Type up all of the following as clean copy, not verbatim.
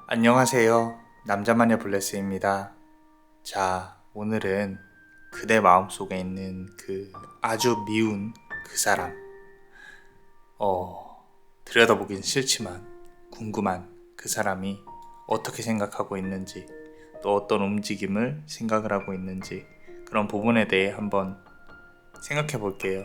안녕하세요. 남자마녀 블레스입니다. 자, 오늘은 그대 마음속에 있는 그 아주 미운 그 사람. 들여다보긴 싫지만 궁금한 그 사람이 어떻게 생각하고 있는지, 또 어떤 움직임을 생각을 하고 있는지 그런 부분에 대해 한번 생각해 볼게요.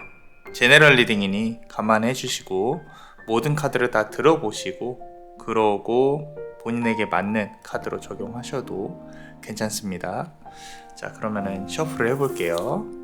제네럴 리딩이니 감안해 주시고 모든 카드를 다 들어보시고 그러고 본인에게 맞는 카드로 적용하셔도 괜찮습니다. 자, 그러면은 셔플을 해볼게요.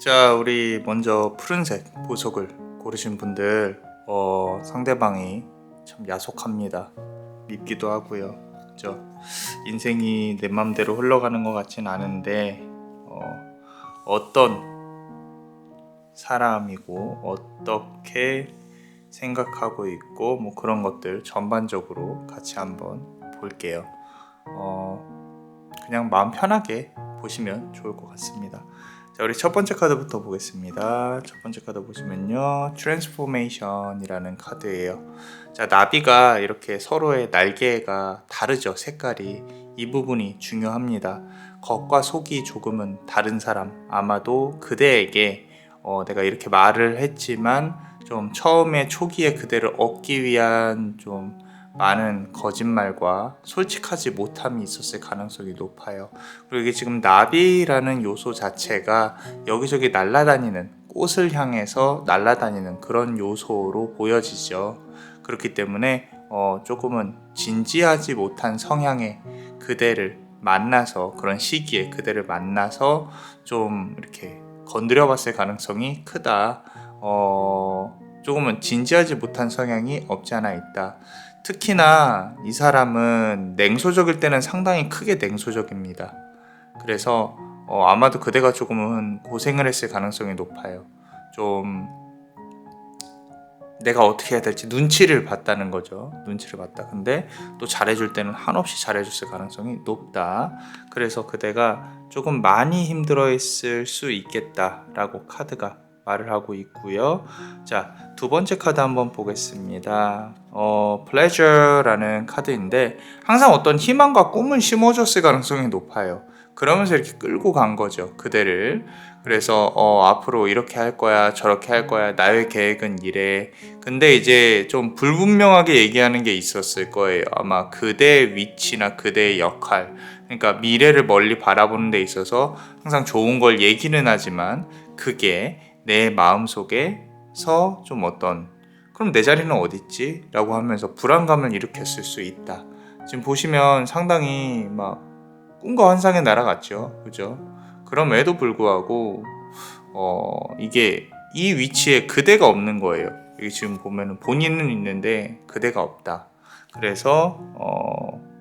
자, 우리 먼저 푸른색 보석을 고르신 분들, 상대방이 참 야속합니다. 밉기도 하고요. 그죠? 인생이 내 맘대로 흘러가는 것 같진 않은데, 어떤 사람이고, 어떻게 생각하고 있고, 뭐 그런 것들 전반적으로 같이 한번 볼게요. 그냥 마음 편하게 보시면 좋을 것 같습니다. 자, 우리 첫 번째 카드부터 보겠습니다. 첫 번째 카드 보시면요, 트랜스포메이션이라는 카드예요. 자, 나비가 이렇게 서로의 날개가 다르죠, 색깔이. 이 부분이 중요합니다. 겉과 속이 조금은 다른 사람, 아마도 그대에게 내가 이렇게 말을 했지만 좀 처음에 초기에 그대를 얻기 위한 좀 많은 거짓말과 솔직하지 못함이 있었을 가능성이 높아요. 그리고 이게 지금 나비라는 요소 자체가 여기저기 날아다니는, 꽃을 향해서 날아다니는 그런 요소로 보여지죠. 그렇기 때문에 조금은 진지하지 못한 성향의 그대를 만나서, 그런 시기에 그대를 만나서 좀 이렇게 건드려 봤을 가능성이 크다. 조금은 진지하지 못한 성향이 없지 않아 있다. 특히나 이 사람은 냉소적일 때는 상당히 크게 냉소적입니다. 그래서 아마도 그대가 조금은 고생을 했을 가능성이 높아요. 좀 내가 어떻게 해야 될지 눈치를 봤다는 거죠. 눈치를 봤다. 근데 또 잘해줄 때는 한없이 잘해줬을 가능성이 높다. 그래서 그대가 조금 많이 힘들어했을 수 있겠다라고 카드가 말을 하고 있고요. 자, 두 번째 카드 한번 보겠습니다. pleasure라는 카드인데 항상 어떤 희망과 꿈을 심어줬을 가능성이 높아요. 그러면서 이렇게 끌고 간 거죠, 그대를. 그래서 앞으로 이렇게 할 거야, 저렇게 할 거야, 나의 계획은 이래. 근데 이제 좀 불분명하게 얘기하는 게 있었을 거예요. 아마 그대의 위치나 그대의 역할, 그러니까 미래를 멀리 바라보는 데 있어서 항상 좋은 걸 얘기는 하지만 그게 내 마음속에서 좀 어떤 그럼 내 자리는 어딨지? 라고 하면서 불안감을 일으켰을 수 있다. 지금 보시면 상당히 막 꿈과 환상의 나라 같죠? 그죠? 그럼에도 불구하고 이게 이 위치에 그대가 없는 거예요. 여기 지금 보면은 본인은 있는데 그대가 없다. 그래서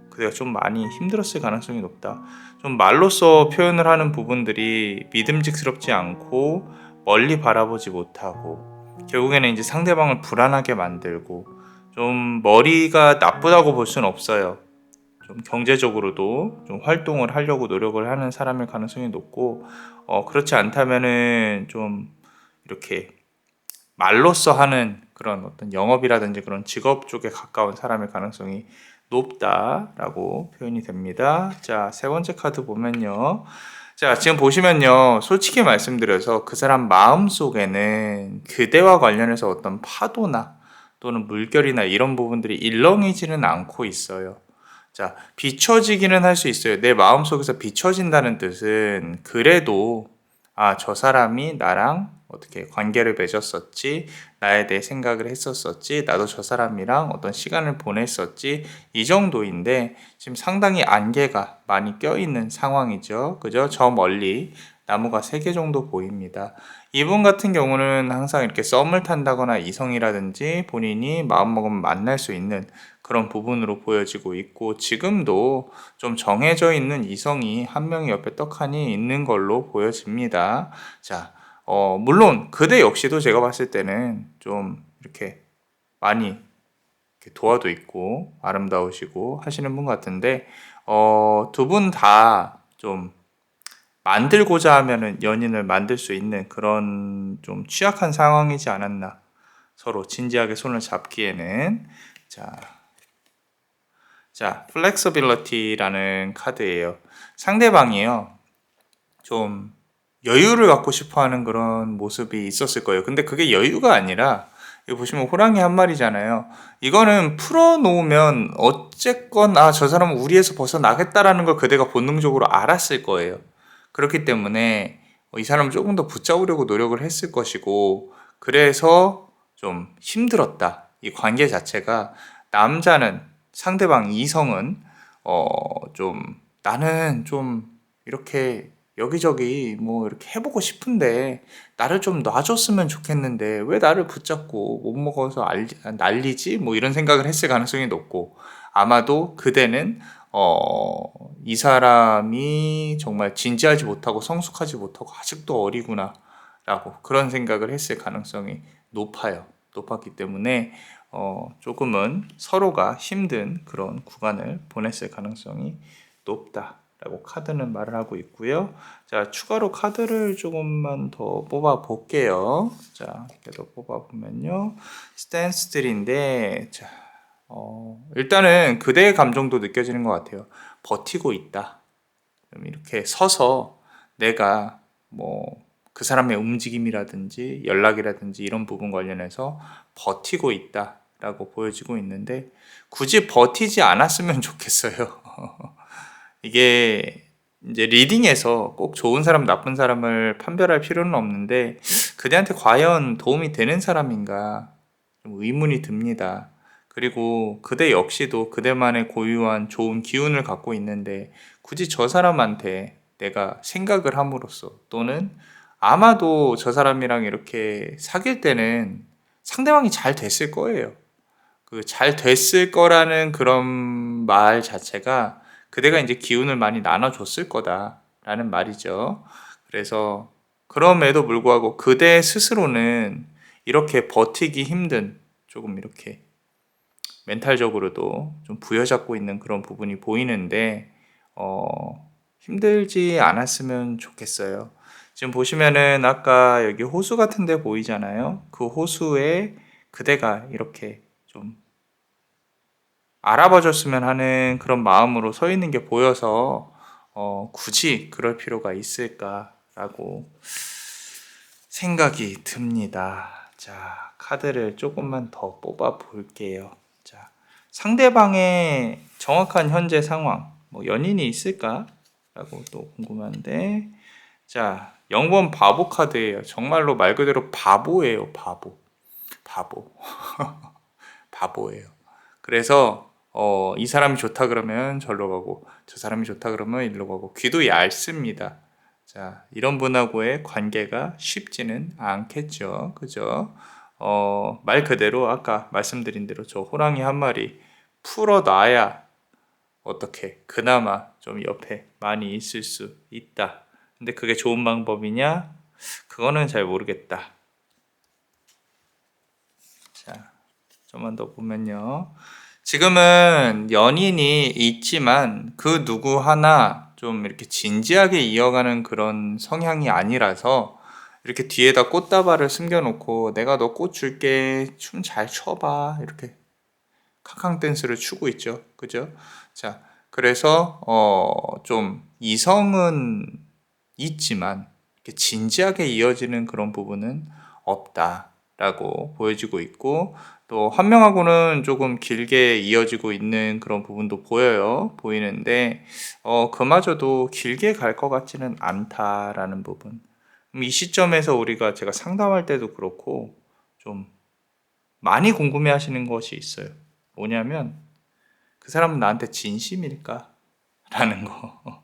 그대가 좀 많이 힘들었을 가능성이 높다. 좀 말로써 표현을 하는 부분들이 믿음직스럽지 않고 멀리 바라보지 못하고 결국에는 이제 상대방을 불안하게 만들고 좀 머리가 나쁘다고 볼 수는 없어요. 좀 경제적으로도 좀 활동을 하려고 노력을 하는 사람일 가능성이 높고 그렇지 않다면은 좀 이렇게 말로써 하는 그런 어떤 영업이라든지 그런 직업 쪽에 가까운 사람일 가능성이 높다라고 표현이 됩니다. 자, 세 번째 카드 보면요. 자, 지금 보시면요. 솔직히 말씀드려서 그 사람 마음속에는 그대와 관련해서 어떤 파도나 또는 물결이나 이런 부분들이 일렁이지는 않고 있어요. 자, 비춰지기는 할 수 있어요. 내 마음속에서 비춰진다는 뜻은 그래도 저 사람이 나랑 어떻게 관계를 맺었었지, 나에 대해 생각을 했었었지, 나도 저 사람이랑 어떤 시간을 보냈었지, 이 정도인데 지금 상당히 안개가 많이 껴있는 상황이죠. 그죠? 저 멀리 나무가 3개 정도 보입니다. 이분 같은 경우는 항상 이렇게 썸을 탄다거나 이성이라든지 본인이 마음먹으면 만날 수 있는 그런 부분으로 보여지고 있고 지금도 좀 정해져 있는 이성이 한 명이 옆에 떡하니 있는 걸로 보여집니다. 자, 물론 그대 역시도 제가 봤을 때는 좀 이렇게 많이 이렇게 도화도 있고 아름다우시고 하시는 분 같은데 두 분 다 좀 만들고자 하면은 연인을 만들 수 있는 그런 좀 취약한 상황이지 않았나. 서로 진지하게 손을 잡기에는. 자, 플렉서빌리티라는 카드예요. 상대방이요. 좀 여유를 갖고 싶어 하는 그런 모습이 있었을 거예요. 근데 그게 여유가 아니라 여기 보시면 호랑이 한 마리잖아요. 이거는 풀어놓으면 어쨌건 저 사람은 우리에서 벗어나겠다라는 걸 그대가 본능적으로 알았을 거예요. 그렇기 때문에 이 사람을 조금 더 붙잡으려고 노력을 했을 것이고 그래서 좀 힘들었다. 이 관계 자체가 남자는 상대방 이성은 좀 나는 좀 이렇게 여기저기 뭐 이렇게 해보고 싶은데 나를 좀 놔줬으면 좋겠는데 왜 나를 붙잡고 못 먹어서 난리지? 뭐 이런 생각을 했을 가능성이 높고 아마도 그대는 이 사람이 정말 진지하지 못하고 성숙하지 못하고 아직도 어리구나 라고 그런 생각을 했을 가능성이 높았기 때문에 조금은 서로가 힘든 그런 구간을 보냈을 가능성이 높다라고 카드는 말을 하고 있고요. 자, 추가로 카드를 조금만 더 뽑아 볼게요. 자, 이렇게 더 뽑아 보면요. 스탠스들인데, 자, 일단은 그대의 감정도 느껴지는 것 같아요. 버티고 있다. 이렇게 서서 내가 뭐 그 사람의 움직임이라든지 연락이라든지 이런 부분 관련해서 버티고 있다라고 보여지고 있는데 굳이 버티지 않았으면 좋겠어요. 이게 이제 리딩에서 꼭 좋은 사람, 나쁜 사람을 판별할 필요는 없는데 그대한테 과연 도움이 되는 사람인가 좀 의문이 듭니다. 그리고 그대 역시도 그대만의 고유한 좋은 기운을 갖고 있는데 굳이 저 사람한테 내가 생각을 함으로써 또는 아마도 저 사람이랑 이렇게 사귈 때는 상대방이 잘 됐을 거예요. 그 잘 됐을 거라는 그런 말 자체가 그대가 이제 기운을 많이 나눠줬을 거다라는 말이죠. 그래서 그럼에도 불구하고 그대 스스로는 이렇게 버티기 힘든 조금 이렇게 멘탈적으로도 좀 부여잡고 있는 그런 부분이 보이는데 힘들지 않았으면 좋겠어요. 지금 보시면은 아까 여기 호수 같은 데 보이잖아요. 그 호수에 그대가 이렇게 좀 알아봐 줬으면 하는 그런 마음으로 서 있는 게 보여서 굳이 그럴 필요가 있을까라고 생각이 듭니다. 자, 카드를 조금만 더 뽑아 볼게요. 자, 상대방의 정확한 현재 상황, 뭐 연인이 있을까? 라고 또 궁금한데, 자, 0번 바보 카드예요. 정말로 말 그대로 바보예요, 바보. 바보. 바보예요. 그래서 이 사람이 좋다 그러면 절로 가고 저 사람이 좋다 그러면 일로 가고 귀도 얇습니다. 자, 이런 분하고의 관계가 쉽지는 않겠죠. 그죠? 말 그대로 아까 말씀드린 대로 저 호랑이 한 마리 풀어놔야 어떻게 그나마 좀 옆에 많이 있을 수 있다. 근데 그게 좋은 방법이냐? 그거는 잘 모르겠다. 자, 좀만 더 보면요. 지금은 연인이 있지만 그 누구 하나 좀 이렇게 진지하게 이어가는 그런 성향이 아니라서 이렇게 뒤에다 꽃다발을 숨겨놓고 내가 너 꽃 줄게 춤 잘 춰봐 이렇게 캉캉 댄스를 추고 있죠. 그죠? 자, 그래서 좀 이성은 있지만 이렇게 진지하게 이어지는 그런 부분은 없다라고 보여지고 있고 또 한 명하고는 조금 길게 이어지고 있는 그런 부분도 보이는데 그마저도 길게 갈 것 같지는 않다라는 부분. 이 시점에서 우리가 제가 상담할 때도 그렇고 좀 많이 궁금해 하시는 것이 있어요. 뭐냐면 그 사람은 나한테 진심일까? 라는 거.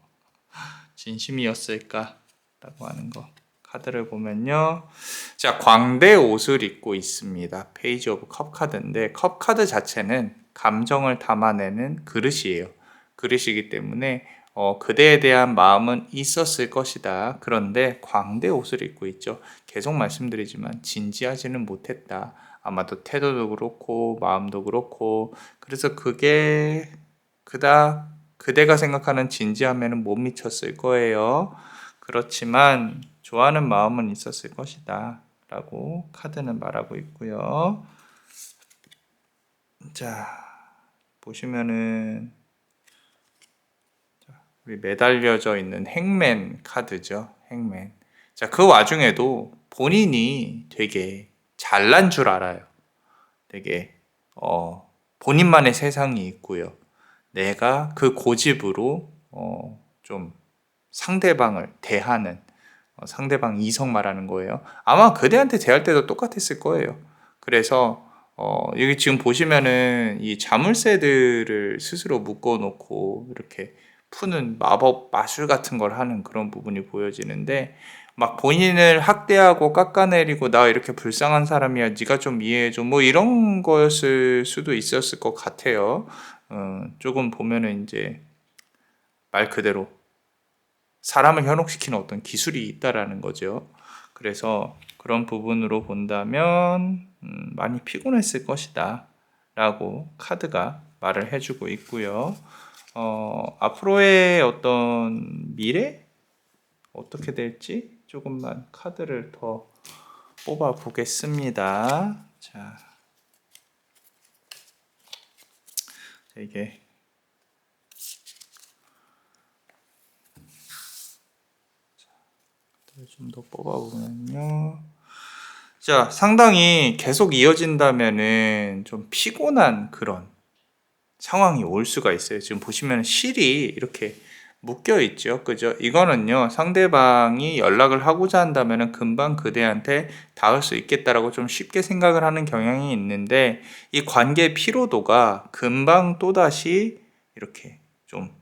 진심이었을까? 라고 하는 거. 카드를 보면요. 자, 광대 옷을 입고 있습니다. 페이지 오브 컵 카드인데 컵 카드 자체는 감정을 담아내는 그릇이에요. 그릇이기 때문에 그대에 대한 마음은 있었을 것이다. 그런데 광대 옷을 입고 있죠. 계속 말씀드리지만 진지하지는 못했다. 아마도 태도도 그렇고 마음도 그렇고 그래서 그게 그대가 생각하는 진지함에는 못 미쳤을 거예요. 그렇지만 좋아하는 마음은 있었을 것이다 라고 카드는 말하고 있고요. 자, 보시면은 우리 매달려져 있는 행맨 카드죠. 행맨. 자, 그 와중에도 본인이 되게 잘난 줄 알아요. 되게 본인만의 세상이 있고요. 내가 그 고집으로 좀 상대방을 대하는 상대방 이성 말하는 거예요. 아마 그대한테 대할 때도 똑같았을 거예요. 그래서 여기 지금 보시면은 이 자물쇠들을 스스로 묶어놓고 이렇게 푸는 마법 마술 같은 걸 하는 그런 부분이 보여지는데 막 본인을 학대하고 깎아내리고 나 이렇게 불쌍한 사람이야 네가 좀 이해해줘 뭐 이런 거였을 수도 있었을 것 같아요. 조금 보면은 이제 말 그대로 사람을 현혹시키는 어떤 기술이 있다라는 거죠. 그래서 그런 부분으로 본다면 많이 피곤했을 것이다 라고 카드가 말을 해주고 있고요. 앞으로의 어떤 미래? 어떻게 될지 조금만 카드를 더 뽑아 보겠습니다. 자, 이게 좀 더 뽑아보면요. 자, 상당히 계속 이어진다면은 좀 피곤한 그런 상황이 올 수가 있어요. 지금 보시면 실이 이렇게 묶여 있죠. 그죠? 이거는요, 상대방이 연락을 하고자 한다면은 금방 그대한테 닿을 수 있겠다라고 좀 쉽게 생각을 하는 경향이 있는데, 이 관계의 피로도가 금방 또다시 이렇게 좀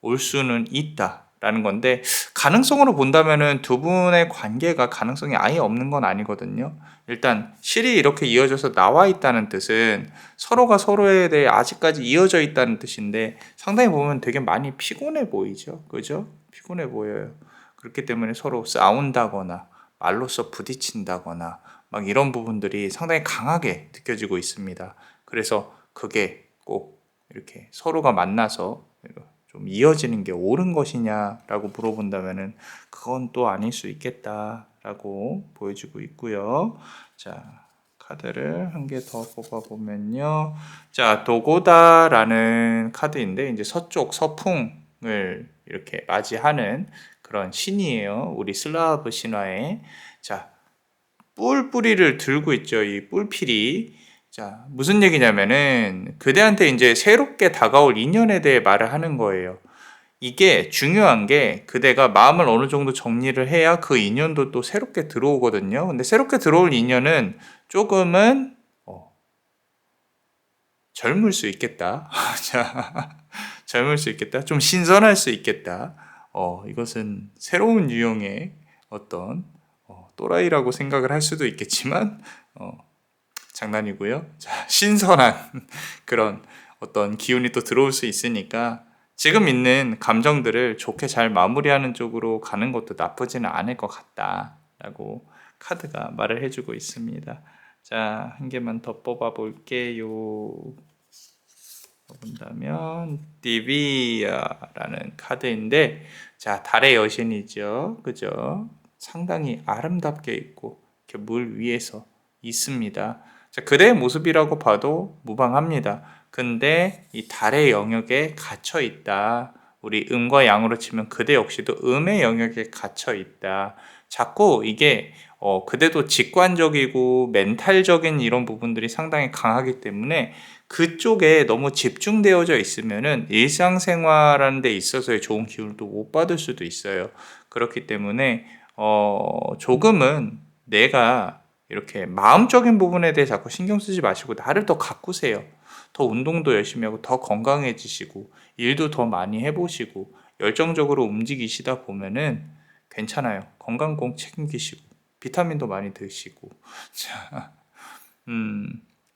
올 수는 있다라는 건데, 가능성으로 본다면은 두 분의 관계가 가능성이 아예 없는 건 아니거든요. 일단 실이 이렇게 이어져서 나와 있다는 뜻은 서로가 서로에 대해 아직까지 이어져 있다는 뜻인데 상당히 보면 되게 많이 피곤해 보이죠. 그죠? 피곤해 보여요. 그렇기 때문에 서로 싸운다거나 말로써 부딪힌다거나 막 이런 부분들이 상당히 강하게 느껴지고 있습니다. 그래서 그게 꼭 이렇게 서로가 만나서 좀 이어지는 게 옳은 것이냐라고 물어본다면은 그건 또 아닐 수 있겠다라고 보여지고 있고요. 자, 카드를 한 개 더 뽑아보면요. 자, 도고다라는 카드인데 이제 서쪽 서풍을 이렇게 맞이하는 그런 신이에요. 우리 슬라브 신화에. 자, 뿔뿌리를 들고 있죠. 이 뿔필이. 자, 무슨 얘기냐면은 그대한테 이제 새롭게 다가올 인연에 대해 말을 하는 거예요. 이게 중요한 게 그대가 마음을 어느 정도 정리를 해야 그 인연도 또 새롭게 들어오거든요. 근데 새롭게 들어올 인연은 조금은 젊을 수 있겠다. 자, 젊을 수 있겠다. 좀 신선할 수 있겠다. 이것은 새로운 유형의 어떤 또라이라고 생각을 할 수도 있겠지만 장난이고요. 자, 신선한 그런 어떤 기운이 또 들어올 수 있으니까 지금 있는 감정들을 좋게 잘 마무리하는 쪽으로 가는 것도 나쁘지는 않을 것 같다라고 카드가 말을 해주고 있습니다. 자, 한 개만 더 뽑아 볼게요. 본다면 디비아라는 카드인데, 자, 달의 여신이죠, 그죠? 상당히 아름답게 있고 이렇게 물 위에서 있습니다. 자, 그대의 모습이라고 봐도 무방합니다. 근데 이 달의 영역에 갇혀 있다. 우리 음과 양으로 치면 그대 역시도 음의 영역에 갇혀 있다. 자꾸 이게 그대도 직관적이고 멘탈적인 이런 부분들이 상당히 강하기 때문에 그쪽에 너무 집중되어져 있으면은 일상생활하는 데 있어서의 좋은 기운도 못 받을 수도 있어요. 그렇기 때문에 조금은 내가 이렇게 마음적인 부분에 대해 자꾸 신경 쓰지 마시고 나를 더 가꾸세요. 더 운동도 열심히 하고 더 건강해지시고 일도 더 많이 해보시고 열정적으로 움직이시다 보면은 괜찮아요. 건강 꼭 책임지시고 비타민도 많이 드시고 자,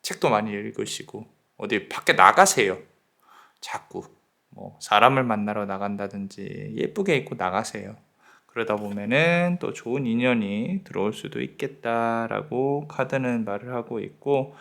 책도 많이 읽으시고 어디 밖에 나가세요. 자꾸 뭐 사람을 만나러 나간다든지 예쁘게 입고 나가세요. 그러다 보면은 또 좋은 인연이 들어올 수도 있겠다라고 카드는 말을 하고 있고,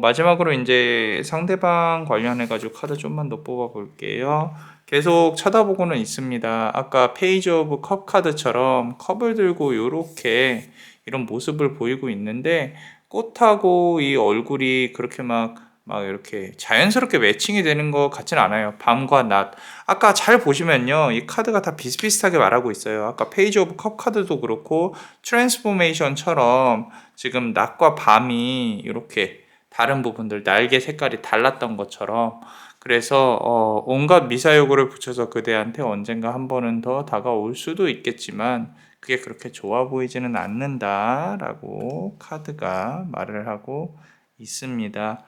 마지막으로 이제 상대방 관련해가지고 카드 좀만 더 뽑아 볼게요. 계속 쳐다보고는 있습니다. 아까 페이지 오브 컵 카드처럼 컵을 들고 이렇게 이런 모습을 보이고 있는데 꽃하고 이 얼굴이 그렇게 막 이렇게 자연스럽게 매칭이 되는 것 같지는 않아요. 밤과 낮. 아까 잘 보시면요. 이 카드가 다 비슷비슷하게 말하고 있어요. 아까 페이지 오브 컵 카드도 그렇고 트랜스포메이션처럼 지금 낮과 밤이 이렇게 다른 부분들 날개 색깔이 달랐던 것처럼 그래서 온갖 미사여구를 붙여서 그대한테 언젠가 한 번은 더 다가올 수도 있겠지만 그게 그렇게 좋아 보이지는 않는다라고 카드가 말을 하고 있습니다.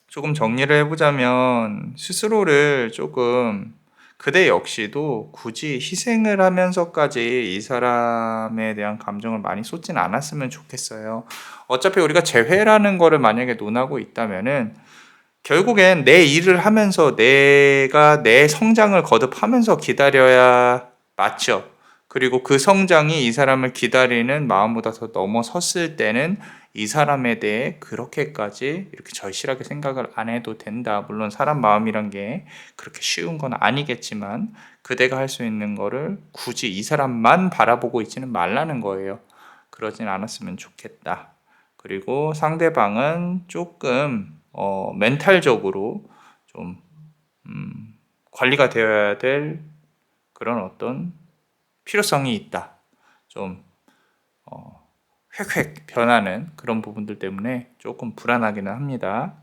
조금 정리를 해보자면 스스로를 조금 그대 역시도 굳이 희생을 하면서까지 이 사람에 대한 감정을 많이 쏟진 않았으면 좋겠어요. 어차피 우리가 재회라는 거를 만약에 논하고 있다면은 결국엔 내 일을 하면서 내가 내 성장을 거듭하면서 기다려야 맞죠. 그리고 그 성장이 이 사람을 기다리는 마음보다 더 넘어섰을 때는 이 사람에 대해 그렇게까지 이렇게 절실하게 생각을 안 해도 된다. 물론 사람 마음이란 게 그렇게 쉬운 건 아니겠지만 그대가 할 수 있는 거를 굳이 이 사람만 바라보고 있지는 말라는 거예요. 그러진 않았으면 좋겠다. 그리고 상대방은 조금 멘탈적으로 좀 관리가 되어야 될 그런 어떤 필요성이 있다. 좀 획획 변하는 그런 부분들 때문에 조금 불안하기는 합니다.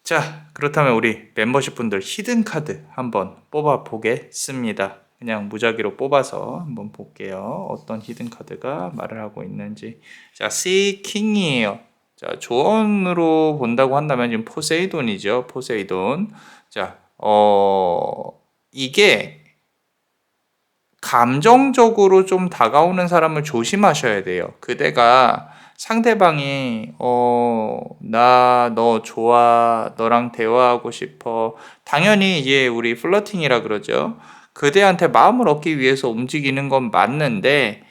자, 그렇다면 우리 멤버십 분들 히든 카드 한번 뽑아 보겠습니다. 그냥 무작위로 뽑아서 한번 볼게요. 어떤 히든 카드가 말을 하고 있는지. 자, 시킹이에요. 자, 조언으로 본다고 한다면 지금 포세이돈이죠. 포세이돈. 자, 이게 감정적으로 좀 다가오는 사람을 조심하셔야 돼요. 그대가 상대방이 나 너 좋아, 너랑 대화하고 싶어. 당연히 이제 우리 플러팅이라 그러죠. 그대한테 마음을 얻기 위해서 움직이는 건 맞는데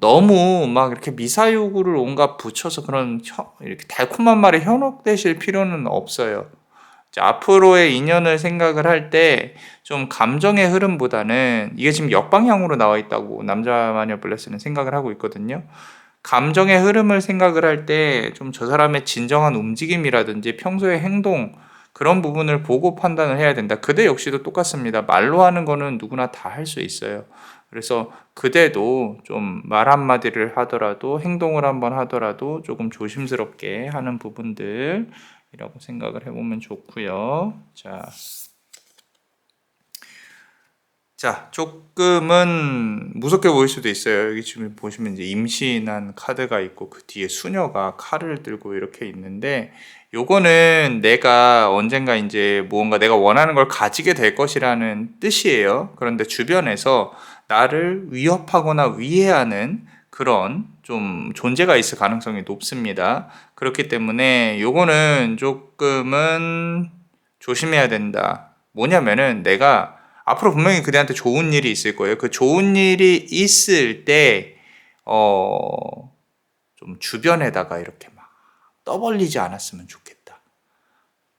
너무 막 이렇게 미사여구를 온갖 붙여서 그런 이렇게 달콤한 말에 현혹되실 필요는 없어요. 앞으로의 인연을 생각을 할 때 좀 감정의 흐름보다는 이게 지금 역방향으로 나와 있다고 남자 마녀 블레스는 생각을 하고 있거든요. 감정의 흐름을 생각을 할 때 좀 저 사람의 진정한 움직임이라든지 평소의 행동 그런 부분을 보고 판단을 해야 된다. 그대 역시도 똑같습니다. 말로 하는 거는 누구나 다 할 수 있어요. 그래서 그대도 좀 말 한마디를 하더라도 행동을 한번 하더라도 조금 조심스럽게 하는 부분들 이라고 생각을 해보면 좋고요. 자, 조금은 무섭게 보일 수도 있어요. 여기 지금 보시면 이제 임신한 카드가 있고 그 뒤에 수녀가 칼을 들고 이렇게 있는데, 요거는 내가 언젠가 이제 무언가 내가 원하는 걸 가지게 될 것이라는 뜻이에요. 그런데 주변에서 나를 위협하거나 위해하는 그런 좀 존재가 있을 가능성이 높습니다. 그렇기 때문에 요거는 조금은 조심해야 된다. 뭐냐면은 내가 앞으로 분명히 그대한테 좋은 일이 있을 거예요. 그 좋은 일이 있을 때, 좀 주변에다가 이렇게 막 떠벌리지 않았으면 좋겠다.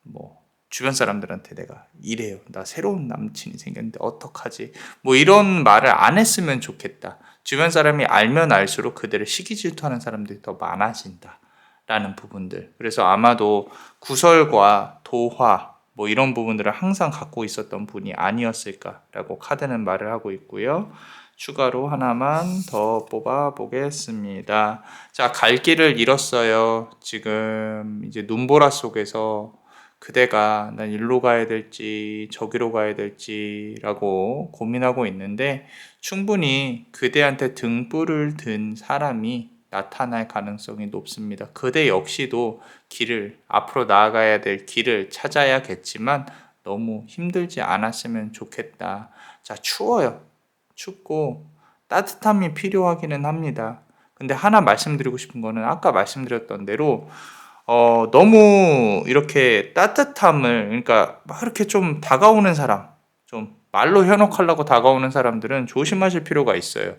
뭐, 주변 사람들한테 내가 이래요. 나 새로운 남친이 생겼는데 어떡하지? 뭐 이런 말을 안 했으면 좋겠다. 주변 사람이 알면 알수록 그들을 시기 질투하는 사람들이 더 많아진다. 라는 부분들. 그래서 아마도 구설과 도화, 뭐 이런 부분들을 항상 갖고 있었던 분이 아니었을까라고 카드는 말을 하고 있고요. 추가로 하나만 더 뽑아 보겠습니다. 자, 갈 길을 잃었어요. 지금 이제 눈보라 속에서 그대가 난 일로 가야 될지 저기로 가야 될지라고 고민하고 있는데, 충분히 그대한테 등불을 든 사람이 나타날 가능성이 높습니다. 그대 역시도 앞으로 나아가야 될 길을 찾아야겠지만 너무 힘들지 않았으면 좋겠다. 자, 추워요. 춥고 따뜻함이 필요하기는 합니다. 근데 하나 말씀드리고 싶은 거는 아까 말씀드렸던 대로 너무 이렇게 따뜻함을, 그러니까 막 이렇게 좀 다가오는 사람, 좀 말로 현혹하려고 다가오는 사람들은 조심하실 필요가 있어요.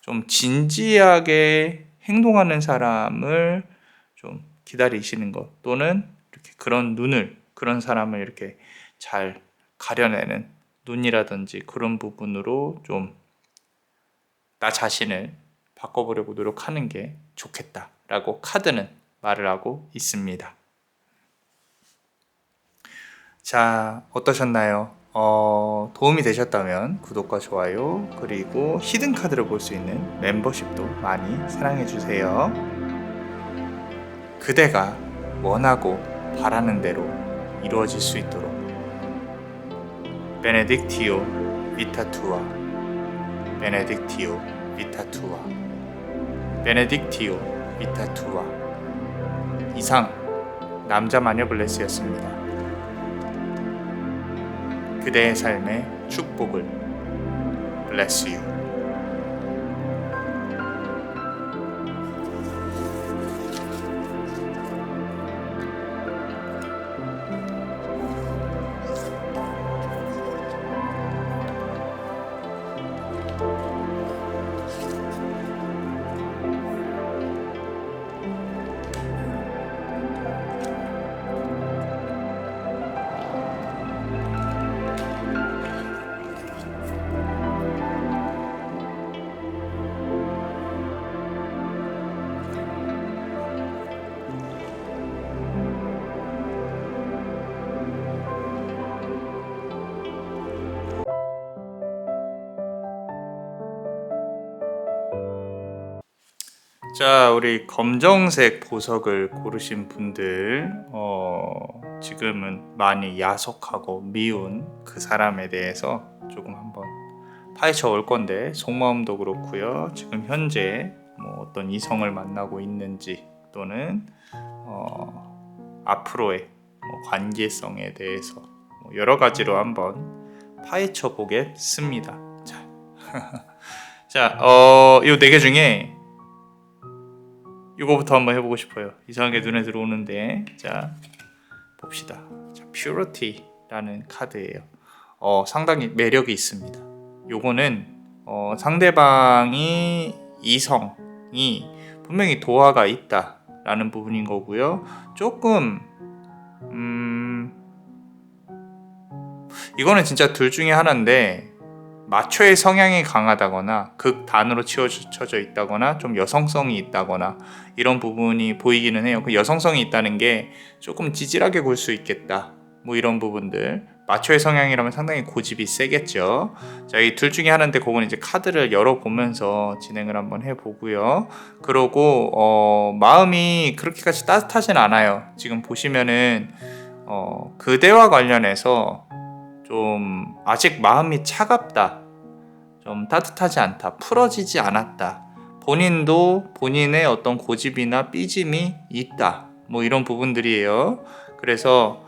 좀 진지하게 행동하는 사람을 좀 기다리시는 것, 또는 이렇게 그런 사람을 이렇게 잘 가려내는 눈이라든지 그런 부분으로 좀 나 자신을 바꿔보려고 노력하는 게 좋겠다라고 카드는 말을 하고 있습니다. 자, 어떠셨나요? 도움이 되셨다면 구독과 좋아요, 그리고 히든 카드를 볼 수 있는 멤버십도 많이 사랑해주세요. 그대가 원하고 바라는 대로 이루어질 수 있도록. 베네딕티오 비타투아, 베네딕티오 비타투아, 베네딕티오 비타투아. 이상 남자 마녀 블레스였습니다. 그대의 삶의 축복을. Bless you. 자, 우리 검정색 보석을 고르신 분들, 지금은 많이 야속하고 미운 그 사람에 대해서 조금 한번 파헤쳐 올 건데, 속마음도 그렇고요. 지금 현재 뭐 어떤 이성을 만나고 있는지, 또는 앞으로의 뭐 관계성에 대해서 뭐 여러 가지로 한번 파헤쳐 보겠습니다. 자, 이 4개 중에 이거부터 한번 해보고 싶어요. 이상하게 눈에 들어오는데, 자, 봅시다. 자, Purity라는 카드예요. 상당히 매력이 있습니다. 요거는 상대방이, 이성이 분명히 도화가 있다라는 부분인 거고요. 조금 이거는 진짜 둘 중에 하나인데, 마초의 성향이 강하다거나 극단으로 치우쳐져 있다거나 좀 여성성이 있다거나 이런 부분이 보이기는 해요. 그 여성성이 있다는 게 조금 찌질하게 굴 수 있겠다, 뭐 이런 부분들. 마초의 성향이라면 상당히 고집이 세겠죠. 자, 이 둘 중에 하나인데 그건 이제 카드를 열어보면서 진행을 한번 해보고요. 그러고 마음이 그렇게까지 따뜻하진 않아요. 지금 보시면은 그대와 관련해서 좀 아직 마음이 차갑다, 좀 따뜻하지 않다, 풀어지지 않았다, 본인도 본인의 어떤 고집이나 삐짐이 있다, 뭐 이런 부분들이에요. 그래서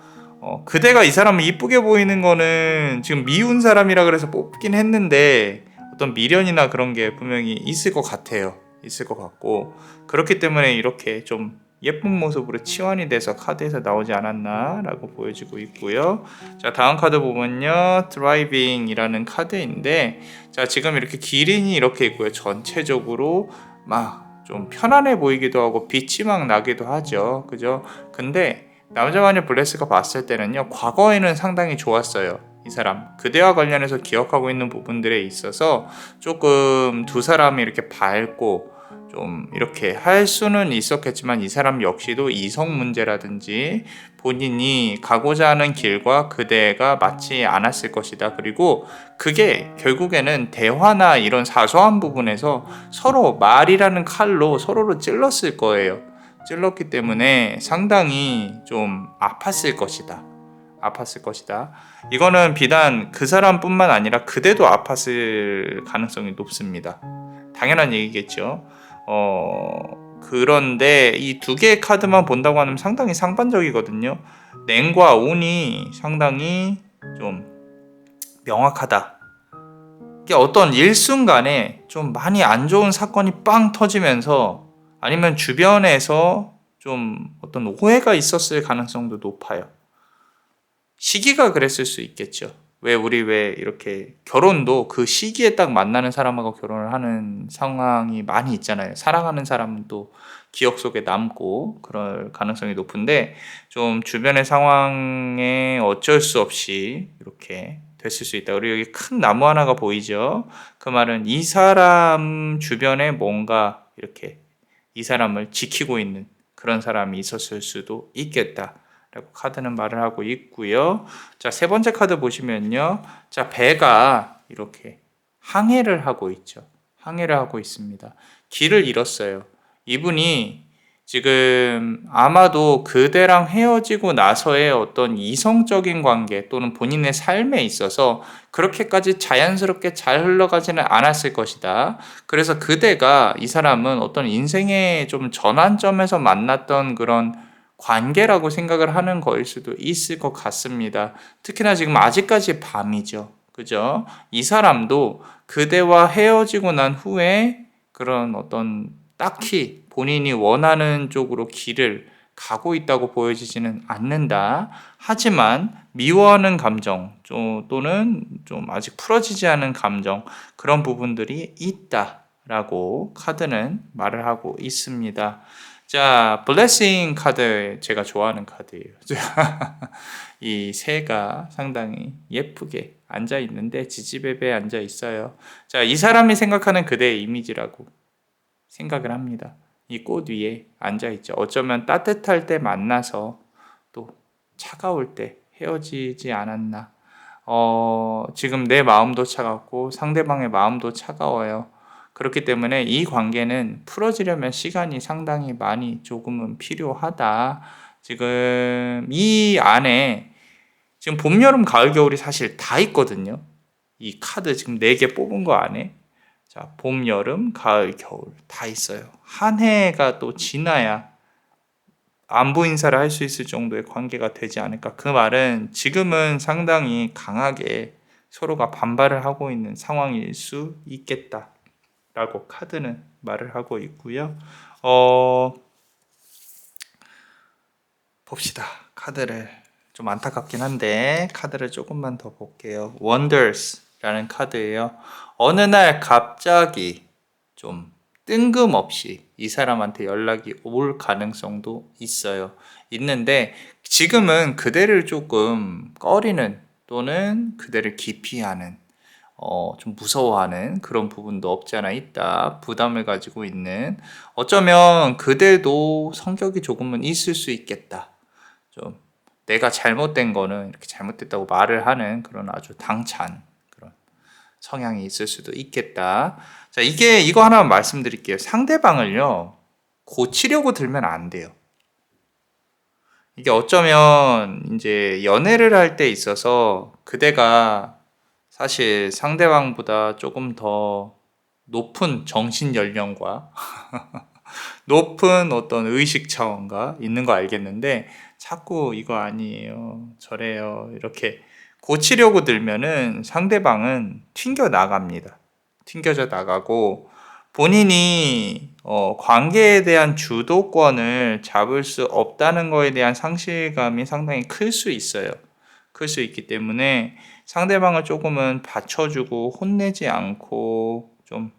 그대가 이 사람을 이쁘게 보이는 거는 지금 미운 사람이라 그래서 뽑긴 했는데 어떤 미련이나 그런 게 분명히 있을 것 같아요. 있을 것 같고, 그렇기 때문에 이렇게 좀 예쁜 모습으로 치환이 돼서 카드에서 나오지 않았나 라고 보여지고 있고요. 자, 다음 카드 보면요, 드라이빙이라는 카드인데, 자, 지금 이렇게 기린이 이렇게 있고요. 전체적으로 막 좀 편안해 보이기도 하고 빛이 막 나기도 하죠. 그죠? 근데 남자마녀 블레스가 봤을 때는요, 과거에는 상당히 좋았어요. 이 사람 그대와 관련해서 기억하고 있는 부분들에 있어서 조금 두 사람이 이렇게 밝고 좀 이렇게 할 수는 있었겠지만, 이 사람 역시도 이성 문제라든지 본인이 가고자 하는 길과 그대가 맞지 않았을 것이다. 그리고 그게 결국에는 대화나 이런 사소한 부분에서 서로 말이라는 칼로 서로를 찔렀을 거예요. 찔렀기 때문에 상당히 좀 아팠을 것이다. 아팠을 것이다. 이거는 비단 그 사람뿐만 아니라 그대도 아팠을 가능성이 높습니다. 당연한 얘기겠죠. 그런데 이 두 개의 카드만 본다고 하면 상당히 상반적이거든요. 냉과 온이 상당히 좀 명확하다. 이게 어떤 일순간에 좀 많이 안 좋은 사건이 빵 터지면서 아니면 주변에서 좀 어떤 오해가 있었을 가능성도 높아요. 시기가 그랬을 수 있겠죠. 왜 이렇게 결혼도 그 시기에 딱 만나는 사람하고 결혼을 하는 상황이 많이 있잖아요. 사랑하는 사람은 또 기억 속에 남고 그럴 가능성이 높은데, 좀 주변의 상황에 어쩔 수 없이 이렇게 됐을 수 있다. 그리고 여기 큰 나무 하나가 보이죠. 그 말은 이 사람 주변에 뭔가 이렇게 이 사람을 지키고 있는 그런 사람이 있었을 수도 있겠다 라고 카드는 말을 하고 있고요. 자, 세 번째 카드 보시면요, 자, 배가 이렇게 항해를 하고 있죠. 항해를 하고 있습니다. 길을 잃었어요. 이분이 지금 아마도 그대랑 헤어지고 나서의 어떤 이성적인 관계 또는 본인의 삶에 있어서 그렇게까지 자연스럽게 잘 흘러가지는 않았을 것이다. 그래서 그대가, 이 사람은 어떤 인생의 좀 전환점에서 만났던 그런 관계라고 생각을 하는 거일 수도 있을 것 같습니다. 특히나 지금 아직까지 밤이죠. 그죠? 이 사람도 그대와 헤어지고 난 후에 그런 어떤 딱히 본인이 원하는 쪽으로 길을 가고 있다고 보여지지는 않는다. 하지만 미워하는 감정 또는 좀 아직 풀어지지 않은 감정, 그런 부분들이 있다라고 카드는 말을 하고 있습니다. 자, 블레싱 카드 제가 좋아하는 카드예요. 이 새가 상당히 예쁘게 앉아 있는데 지지배배에 앉아 있어요. 자, 이 사람이 생각하는 그대의 이미지라고 생각을 합니다. 이 꽃 위에 앉아 있죠. 어쩌면 따뜻할 때 만나서 또 차가울 때 헤어지지 않았나. 지금 내 마음도 차갑고 상대방의 마음도 차가워요. 그렇기 때문에 이 관계는 풀어지려면 시간이 상당히 많이 조금은 필요하다. 지금 이 안에 지금 봄, 여름, 가을, 겨울이 사실 다 있거든요. 이 카드 지금 4개 뽑은 거 안에. 자, 봄, 여름, 가을, 겨울 다 있어요. 한 해가 또 지나야 안부 인사를 할 수 있을 정도의 관계가 되지 않을까. 그 말은 지금은 상당히 강하게 서로가 반발을 하고 있는 상황일 수 있겠다 라고 카드는 말을 하고 있고요. 봅시다. 카드를 좀 안타깝긴 한데 카드를 조금만 더 볼게요. Wonders라는 카드예요. 어느 날 갑자기 좀 뜬금없이 이 사람한테 연락이 올 가능성도 있어요. 있는데 지금은 그대를 조금 꺼리는 또는 그대를 기피하는, 좀 무서워하는 그런 부분도 없지 않아 있다. 부담을 가지고 있는, 어쩌면 그대도 성격이 조금은 있을 수 있겠다. 좀 내가 잘못된 거는 이렇게 잘못됐다고 말을 하는 그런 아주 당찬 그런 성향이 있을 수도 있겠다. 자, 이거 하나만 말씀드릴게요. 상대방을요, 고치려고 들면 안 돼요. 이게 어쩌면 이제 연애를 할 때 있어서 그대가 사실 상대방보다 조금 더 높은 정신 연령과 높은 어떤 의식 차원가 있는 거 알겠는데 자꾸 이거 아니에요, 저래요 이렇게 고치려고 들면은 상대방은 튕겨 나갑니다. 튕겨져 나가고 본인이 관계에 대한 주도권을 잡을 수 없다는 거에 대한 상실감이 상당히 클 수 있어요. 클 수 있기 때문에 상대방을 조금은 받쳐주고 혼내지 않고 좀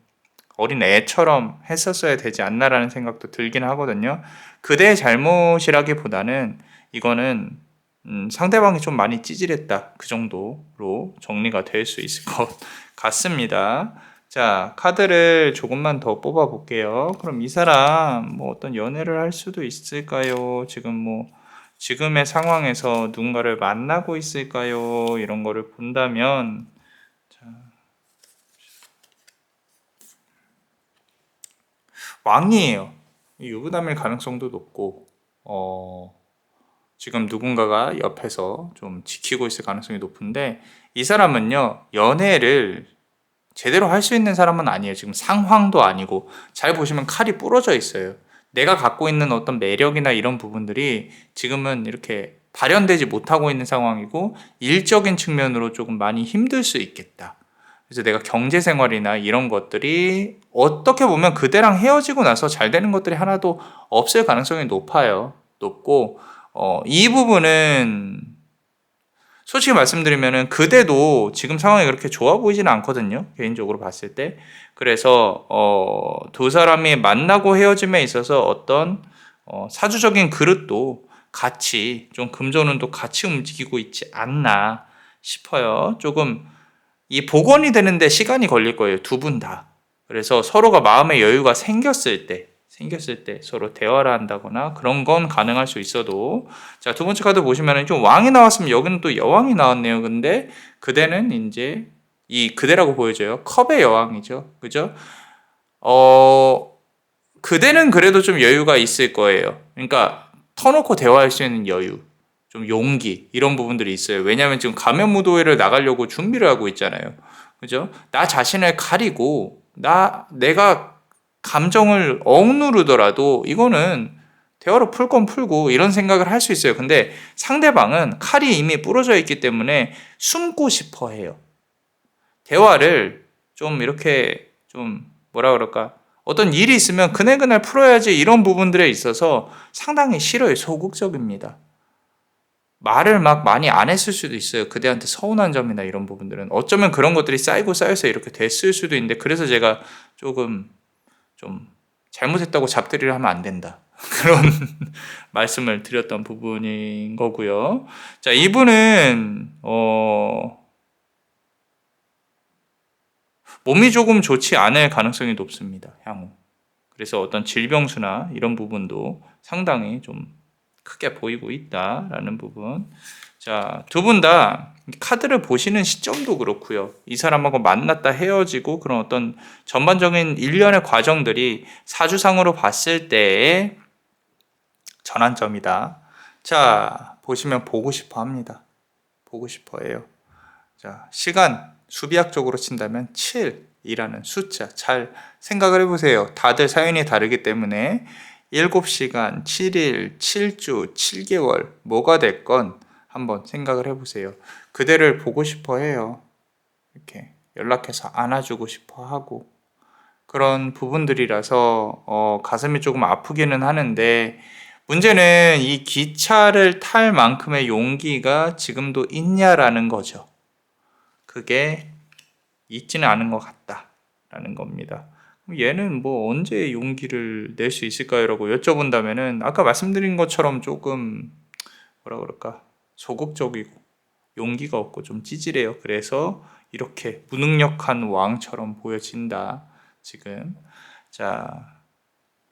어린 애처럼 했었어야 되지 않나라는 생각도 들긴 하거든요. 그대의 잘못이라기보다는 이거는 상대방이 좀 많이 찌질했다, 그 정도로 정리가 될 수 있을 것 같습니다. 자, 카드를 조금만 더 뽑아 볼게요. 그럼 이 사람 뭐 어떤 연애를 할 수도 있을까요? 지금의 상황에서 누군가를 만나고 있을까요? 이런 거를 본다면, 자, 왕이에요. 유부남일 가능성도 높고, 지금 누군가가 옆에서 좀 지키고 있을 가능성이 높은데, 이 사람은요, 연애를 제대로 할 수 있는 사람은 아니에요. 지금 상황도 아니고, 잘 보시면 칼이 부러져 있어요. 내가 갖고 있는 어떤 매력이나 이런 부분들이 지금은 이렇게 발현되지 못하고 있는 상황이고, 일적인 측면으로 조금 많이 힘들 수 있겠다. 그래서 내가 경제 생활이나 이런 것들이 어떻게 보면 그대랑 헤어지고 나서 잘 되는 것들이 하나도 없을 가능성이 높아요. 높고, 이 부분은 솔직히 말씀드리면은 그대도 지금 상황이 그렇게 좋아 보이지는 않거든요. 개인적으로 봤을 때. 그래서 두 사람이 만나고 헤어짐에 있어서 어떤 사주적인 그릇도 같이 좀 금전운도 같이 움직이고 있지 않나 싶어요. 조금 이 복원이 되는데 시간이 걸릴 거예요. 두 분 다. 그래서 서로가 마음의 여유가 생겼을 때 서로 대화를 한다거나 그런 건 가능할 수 있어도, 자, 두 번째 카드 보시면은 좀 왕이 나왔으면 여기는 또 여왕이 나왔네요. 근데 그대는 이제 이 그대라고 보여져요. 컵의 여왕이죠. 그죠? 그대는 그래도 좀 여유가 있을 거예요. 그러니까 터놓고 대화할 수 있는 여유, 좀 용기, 이런 부분들이 있어요. 왜냐하면 지금 가면무도회를 나가려고 준비를 하고 있잖아요. 그죠? 나 자신을 가리고 내가 감정을 억누르더라도 이거는 대화로 풀 건 풀고 이런 생각을 할 수 있어요. 근데 상대방은 칼이 이미 부러져 있기 때문에 숨고 싶어 해요. 대화를 좀 이렇게 좀 뭐라 그럴까? 어떤 일이 있으면 그날그날 풀어야지, 이런 부분들에 있어서 상당히 싫어요. 소극적입니다. 말을 막 많이 안 했을 수도 있어요. 그대한테 서운한 점이나 이런 부분들은. 어쩌면 그런 것들이 쌓이고 쌓여서 이렇게 됐을 수도 있는데, 그래서 제가 조금 좀 잘못했다고 잡들이를 하면 안 된다, 그런 말씀을 드렸던 부분인 거고요. 자, 이분은 몸이 조금 좋지 않을 가능성이 높습니다, 향후. 그래서 어떤 질병수나 이런 부분도 상당히 좀 크게 보이고 있다라는 부분. 자, 두 분 다 카드를 보시는 시점도 그렇고요. 이 사람하고 만났다 헤어지고 그런 어떤 전반적인 일련의 과정들이 사주상으로 봤을 때의 전환점이다. 자, 보시면 보고 싶어 합니다. 보고 싶어 해요. 자, 시간, 수비학적으로 친다면 7이라는 숫자 잘 생각을 해보세요. 다들 사연이 다르기 때문에 7시간, 7일, 7주, 7개월 뭐가 됐건 한번 생각을 해보세요. 그대를 보고 싶어 해요. 이렇게 연락해서 안아주고 싶어 하고 그런 부분들이라서 가슴이 조금 아프기는 하는데, 문제는 이 기차를 탈 만큼의 용기가 지금도 있냐라는 거죠. 그게 있지는 않은 것 같다라는 겁니다. 얘는 뭐 언제 용기를 낼 수 있을까요? 라고 여쭤본다면은 아까 말씀드린 것처럼 조금 뭐라 그럴까, 소극적이고 용기가 없고 좀 찌질해요. 그래서 이렇게 무능력한 왕처럼 보여진다 지금. 자,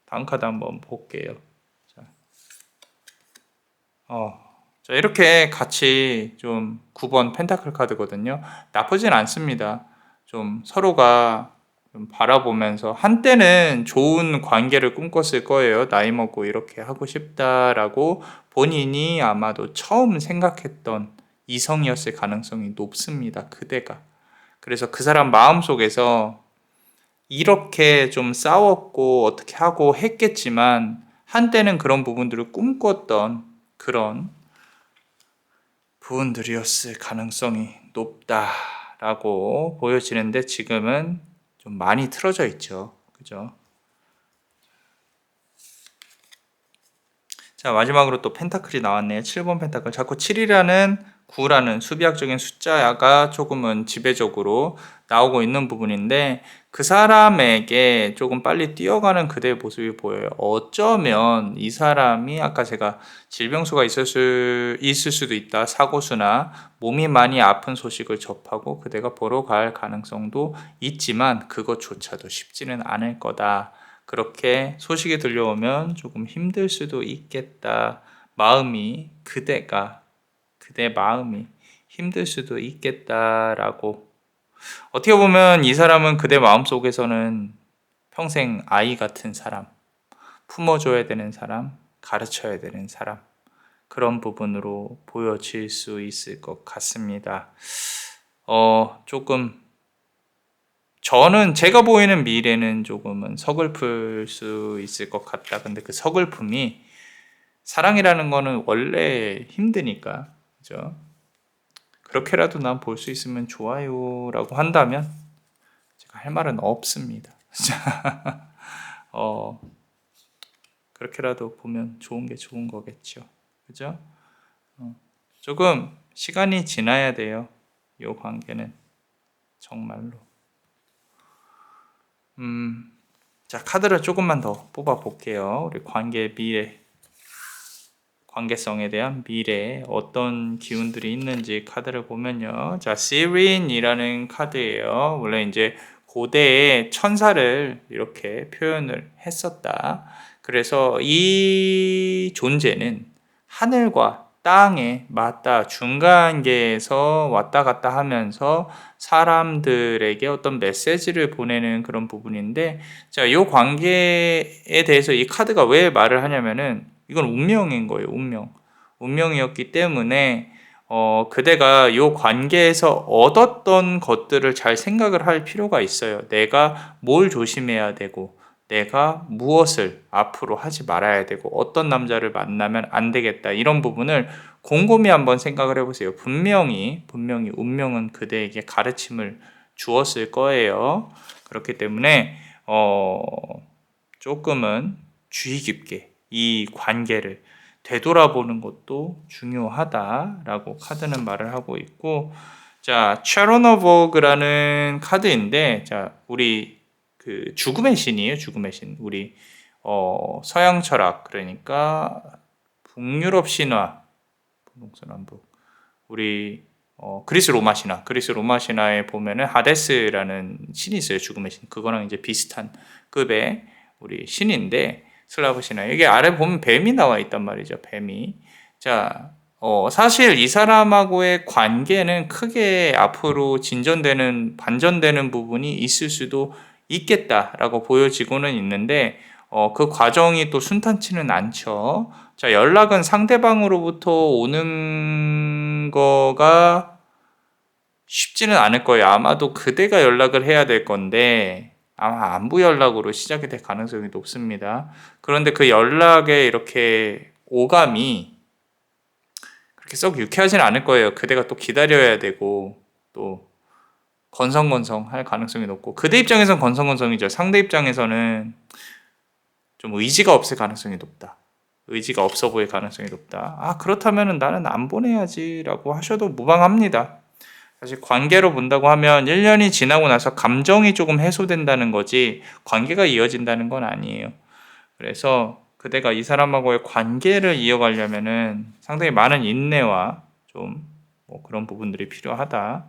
다음 카드 한번 볼게요. 자, 자, 이렇게 같이 좀 9번 펜타클 카드거든요. 나쁘진 않습니다. 좀 서로가 좀 바라보면서 한때는 좋은 관계를 꿈꿨을 거예요. 나이 먹고 이렇게 하고 싶다라고 본인이 아마도 처음 생각했던 이성이었을 가능성이 높습니다. 그대가. 그래서 그 사람 마음속에서 이렇게 좀 싸웠고 어떻게 하고 했겠지만 한때는 그런 부분들을 꿈꿨던 그런 부분들이었을 가능성이 높다라고 보여지는데 지금은 좀 많이 틀어져 있죠. 그죠? 자, 마지막으로 또 펜타클이 나왔네요. 7번 펜타클. 자꾸 7이라는 9라는 수비학적인 숫자가 조금은 지배적으로 나오고 있는 부분인데 그 사람에게 조금 빨리 뛰어가는 그대의 모습이 보여요. 어쩌면 이 사람이 아까 제가 질병수가 있을 수도 있다. 사고수나 몸이 많이 아픈 소식을 접하고 그대가 보러 갈 가능성도 있지만 그것조차도 쉽지는 않을 거다. 그렇게 소식이 들려오면 조금 힘들 수도 있겠다. 그대 마음이 힘들 수도 있겠다라고. 어떻게 보면 이 사람은 그대 마음속에서는 평생 아이 같은 사람, 품어줘야 되는 사람, 가르쳐야 되는 사람, 그런 부분으로 보여질 수 있을 것 같습니다. 조금 저는 제가 보이는 미래는 조금은 서글플 수 있을 것 같다. 근데 그 서글픔이 사랑이라는 거는 원래 힘드니까, 그죠? 그렇게라도 난 볼 수 있으면 좋아요라고 한다면 제가 할 말은 없습니다. 그렇게라도 보면 좋은 게 좋은 거겠죠, 그죠? 조금 시간이 지나야 돼요. 이 관계는 정말로. 자, 카드를 조금만 더 뽑아 볼게요. 우리 관계성에 대한 미래에 어떤 기운들이 있는지 카드를 보면요. 자, 시린이라는 카드예요. 원래 이제 고대의 천사를 이렇게 표현을 했었다. 그래서 이 존재는 하늘과 땅에 맞다 중간계에서 왔다 갔다 하면서 사람들에게 어떤 메시지를 보내는 그런 부분인데, 자, 이 관계에 대해서 이 카드가 왜 말을 하냐면은 이건 운명인 거예요. 운명이었기 때문에 그대가 이 관계에서 얻었던 것들을 잘 생각을 할 필요가 있어요. 내가 뭘 조심해야 되고 내가 무엇을 앞으로 하지 말아야 되고 어떤 남자를 만나면 안 되겠다, 이런 부분을 곰곰이 한번 생각을 해보세요. 분명히 운명은 그대에게 가르침을 주었을 거예요. 그렇기 때문에 조금은 주의 깊게 이 관계를 되돌아보는 것도 중요하다라고 카드는 말을 하고 있고, 자, 체로노버그라는 카드인데, 자, 우리 그 죽음의 신이에요. 죽음의 신. 우리 서양 철학, 그러니까 북유럽 신화, 동서남북, 우리 그리스 로마 신화에 보면은 하데스라는 신이 있어요. 죽음의 신. 그거랑 이제 비슷한 급의 우리 신인데, 슬라브 신화. 여기 아래 보면 뱀이 나와 있단 말이죠. 뱀이. 자, 사실 이 사람하고의 관계는 크게 앞으로 반전되는 부분이 있을 수도 있겠다라고 보여지고는 있는데, 그 과정이 또 순탄치는 않죠. 자, 연락은 상대방으로부터 오는 거가 쉽지는 않을 거예요. 아마도 그대가 연락을 해야 될 건데 아마 안부 연락으로 시작이 될 가능성이 높습니다. 그런데 그 연락에 이렇게 오감이 그렇게 썩 유쾌하진 않을 거예요. 그대가 또 기다려야 되고 또 건성건성 할 가능성이 높고, 그대 입장에선 건성건성이죠. 상대 입장에서는 좀 의지가 없을 가능성이 높다. 의지가 없어 보일 가능성이 높다. 그렇다면 나는 안 보내야지라고 하셔도 무방합니다. 사실 관계로 본다고 하면 1년이 지나고 나서 감정이 조금 해소된다는 거지 관계가 이어진다는 건 아니에요. 그래서 그대가 이 사람하고의 관계를 이어가려면은 상당히 많은 인내와 좀 그런 부분들이 필요하다.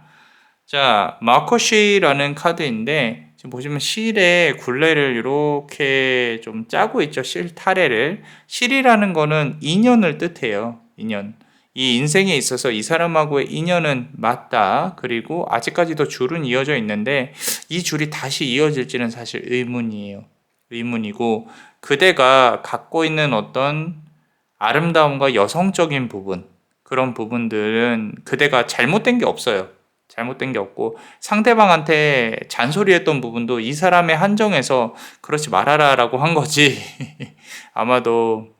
자, 마커시라는 카드인데 지금 보시면 실에 굴레를 이렇게 좀 짜고 있죠. 실 타래를. 실이라는 거는 인연을 뜻해요. 이 인생에 있어서 이 사람하고의 인연은 맞다. 그리고 아직까지도 줄은 이어져 있는데 이 줄이 다시 이어질지는 사실 의문이에요. 의문이고 그대가 갖고 있는 어떤 아름다움과 여성적인 부분, 그런 부분들은 그대가 잘못된 게 없어요. 잘못된 게 없고 상대방한테 잔소리했던 부분도 이 사람의 한정에서 그렇지 말아라라고 한 거지. 아마도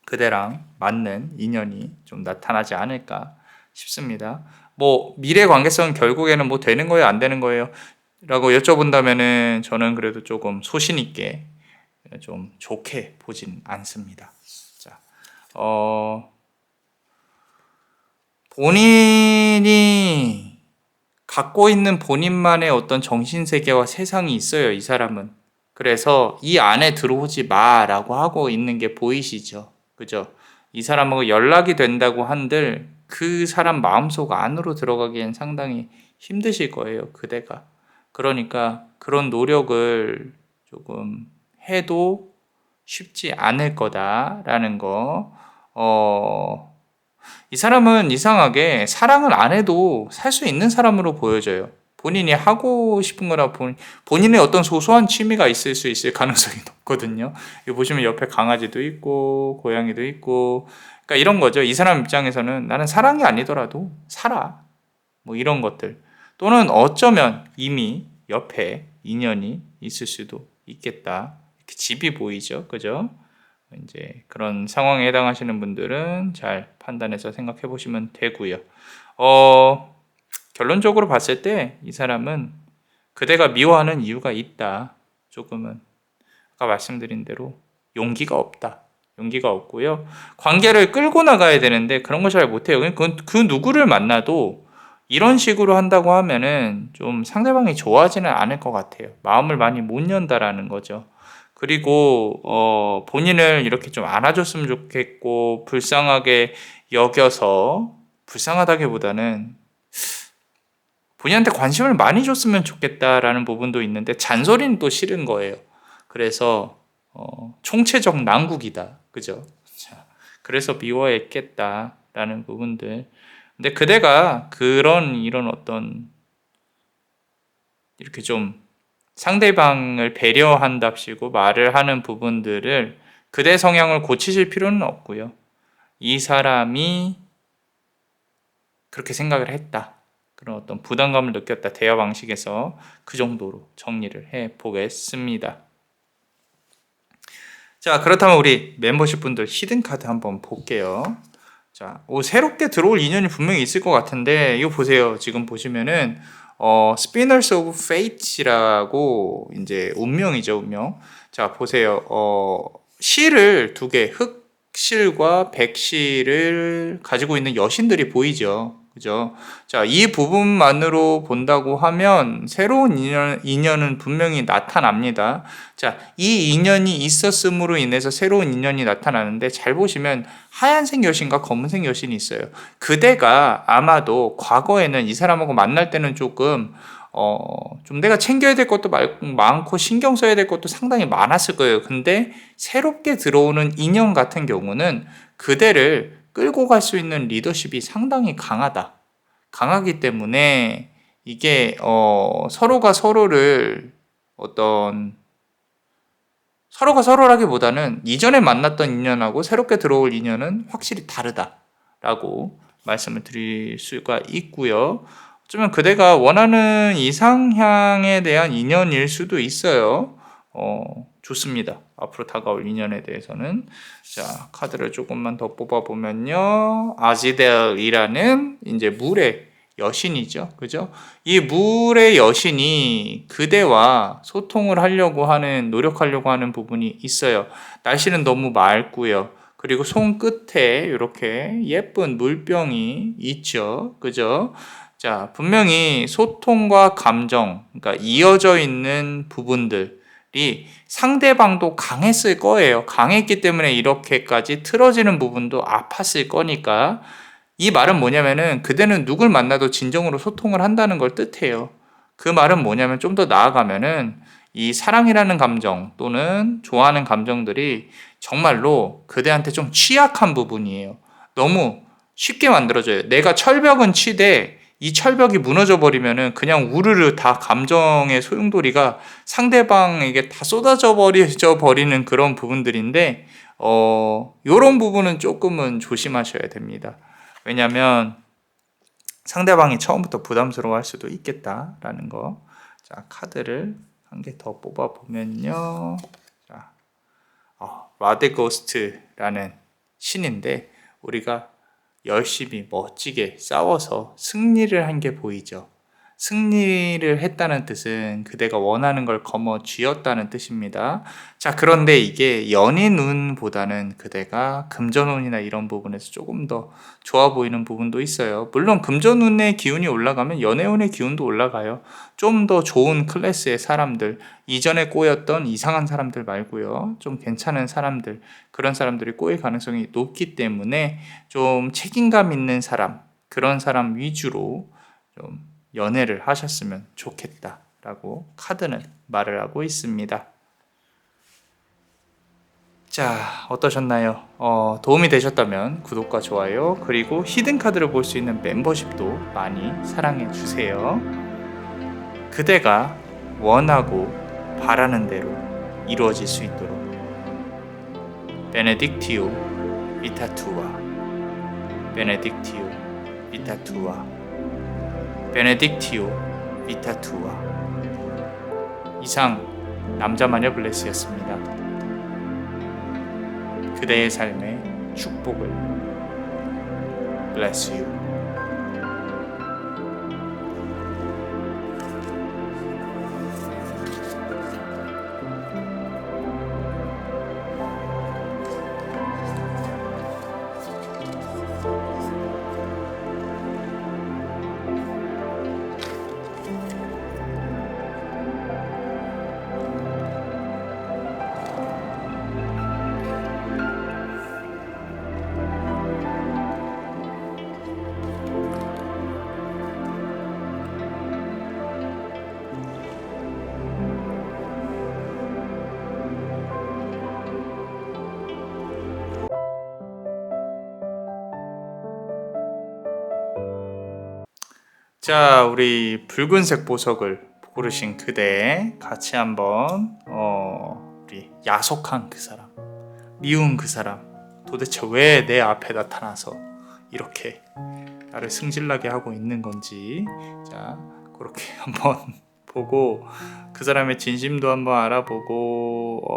그대랑 맞는 인연이 좀 나타나지 않을까 싶습니다. 뭐 미래 관계성은 결국에는 뭐 되는 거예요, 안 되는 거예요? 라고 여쭤본다면은 저는 그래도 조금 소신 있게 좀 좋게 보진 않습니다. 자, 본인이 갖고 있는 본인만의 어떤 정신세계와 세상이 있어요, 이 사람은. 그래서 이 안에 들어오지 마라고 하고 있는 게 보이시죠? 그죠? 이 사람하고 연락이 된다고 한들 그 사람 마음속 안으로 들어가기엔 상당히 힘드실 거예요, 그대가. 그러니까 그런 노력을 조금 해도 쉽지 않을 거다라는 거. 이 사람은 이상하게 사랑을 안 해도 살 수 있는 사람으로 보여져요. 본인이 하고 싶은 거나 본인의 어떤 소소한 취미가 있을 수 있을 가능성이 높거든요. 여기 보시면 옆에 강아지도 있고 고양이도 있고, 그러니까 이런 거죠. 이 사람 입장에서는 나는 사랑이 아니더라도 살아, 뭐 이런 것들. 또는 어쩌면 이미 옆에 인연이 있을 수도 있겠다. 이렇게 집이 보이죠, 그죠? 이제 그런 상황에 해당하시는 분들은 잘 판단해서 생각해 보시면 되고요. 결론적으로 봤을 때 이 사람은 그대가 미워하는 이유가 있다. 조금은 아까 말씀드린 대로 용기가 없다. 용기가 없고요. 관계를 끌고 나가야 되는데 그런 거 잘 못해요. 그 누구를 만나도 이런 식으로 한다고 하면은 좀 상대방이 좋아하지는 않을 것 같아요. 마음을 많이 못 연다라는 거죠. 그리고 본인을 이렇게 좀 안아줬으면 좋겠고 불쌍하게 여겨서, 불쌍하다기보다는 본인한테 관심을 많이 줬으면 좋겠다라는 부분도 있는데 잔소리는 또 싫은 거예요. 그래서 총체적 난국이다. 그죠? 자, 그래서 미워했겠다라는 부분들. 근데 그대가 이런 어떤 이렇게 좀 상대방을 배려한답시고 말을 하는 부분들을 그대 성향을 고치실 필요는 없고요. 이 사람이 그렇게 생각을 했다. 그런 어떤 부담감을 느꼈다. 대화 방식에서 그 정도로 정리를 해 보겠습니다. 자, 그렇다면 우리 멤버십 분들 히든 카드 한번 볼게요. 자, 새롭게 들어올 인연이 분명히 있을 것 같은데 이거 보세요. 지금 보시면은 Spinners of Fate라고 이제 운명이죠, 운명. 자, 보세요. 실을 두 개, 흑실과 백실을 가지고 있는 여신들이 보이죠. 그죠? 자, 이 부분만으로 본다고 하면 새로운 인연은 분명히 나타납니다. 자, 이 인연이 있었음으로 인해서 새로운 인연이 나타나는데 잘 보시면 하얀색 여신과 검은색 여신이 있어요. 그대가 아마도 과거에는 이 사람하고 만날 때는 조금 좀 내가 챙겨야 될 것도 많고 신경 써야 될 것도 상당히 많았을 거예요. 근데 새롭게 들어오는 인연 같은 경우는 그대를 끌고 갈 수 있는 리더십이 상당히 강하다. 강하기 때문에 이게 서로가 서로라기보다는 이전에 만났던 인연하고 새롭게 들어올 인연은 확실히 다르다라고 말씀을 드릴 수가 있고요. 어쩌면 그대가 원하는 이상향에 대한 인연일 수도 있어요. 좋습니다. 앞으로 다가올 인연에 대해서는. 자, 카드를 조금만 더 뽑아보면요. 아지델이라는 이제 물의 여신이죠. 그죠? 이 물의 여신이 그대와 소통을 노력하려고 하는 부분이 있어요. 날씨는 너무 맑고요. 그리고 손끝에 이렇게 예쁜 물병이 있죠. 그죠? 자, 분명히 소통과 감정, 그러니까 이어져 있는 부분들이 상대방도 강했을 거예요. 강했기 때문에 이렇게까지 틀어지는 부분도 아팠을 거니까. 이 말은 뭐냐면은 그대는 누굴 만나도 진정으로 소통을 한다는 걸 뜻해요. 그 말은 뭐냐면 좀 더 나아가면은 이 사랑이라는 감정 또는 좋아하는 감정들이 정말로 그대한테 좀 취약한 부분이에요. 너무 쉽게 만들어져요. 내가 철벽은 치되 이 철벽이 무너져 버리면은 그냥 우르르 다 감정의 소용돌이가 상대방에게 다 쏟아져 버리는 그런 부분들인데 요런 부분은 조금은 조심하셔야 됩니다. 왜냐면 상대방이 처음부터 부담스러워할 수도 있겠다라는 거. 자, 카드를 한 개 더 뽑아 보면요. 자, 라데고스트라는 신인데 우리가 열심히 멋지게 싸워서 승리를 한 게 보이죠. 승리를 했다는 뜻은 그대가 원하는 걸 거머 쥐었다는 뜻입니다. 자, 그런데 이게 연인 운보다는 그대가 금전운이나 이런 부분에서 조금 더 좋아 보이는 부분도 있어요. 물론 금전운의 기운이 올라가면 연애운의 기운도 올라가요. 좀 더 좋은 클래스의 사람들, 이전에 꼬였던 이상한 사람들 말고요. 좀 괜찮은 사람들, 그런 사람들이 꼬일 가능성이 높기 때문에 좀 책임감 있는 사람, 그런 사람 위주로 좀 연애를 하셨으면 좋겠다라고 카드는 말을 하고 있습니다. 자, 어떠셨나요? 도움이 되셨다면 구독과 좋아요, 그리고 히든 카드를 볼 수 있는 멤버십도 많이 사랑해 주세요. 그대가 원하고 바라는 대로 이루어질 수 있도록 베네딕티오 비타투아, 베네딕티오 비타투아, 베네딕티오 비타투아. 이상 남자마녀 블레스였습니다. 그대의 삶의 축복을 bless you. 자, 우리 붉은색 보석을 고르신 그대 같이 한번 우리 야속한 그 사람, 미운 그 사람, 도대체 왜 내 앞에 나타나서 이렇게 나를 승질나게 하고 있는 건지, 자, 그렇게 한번 보고 그 사람의 진심도 한번 알아보고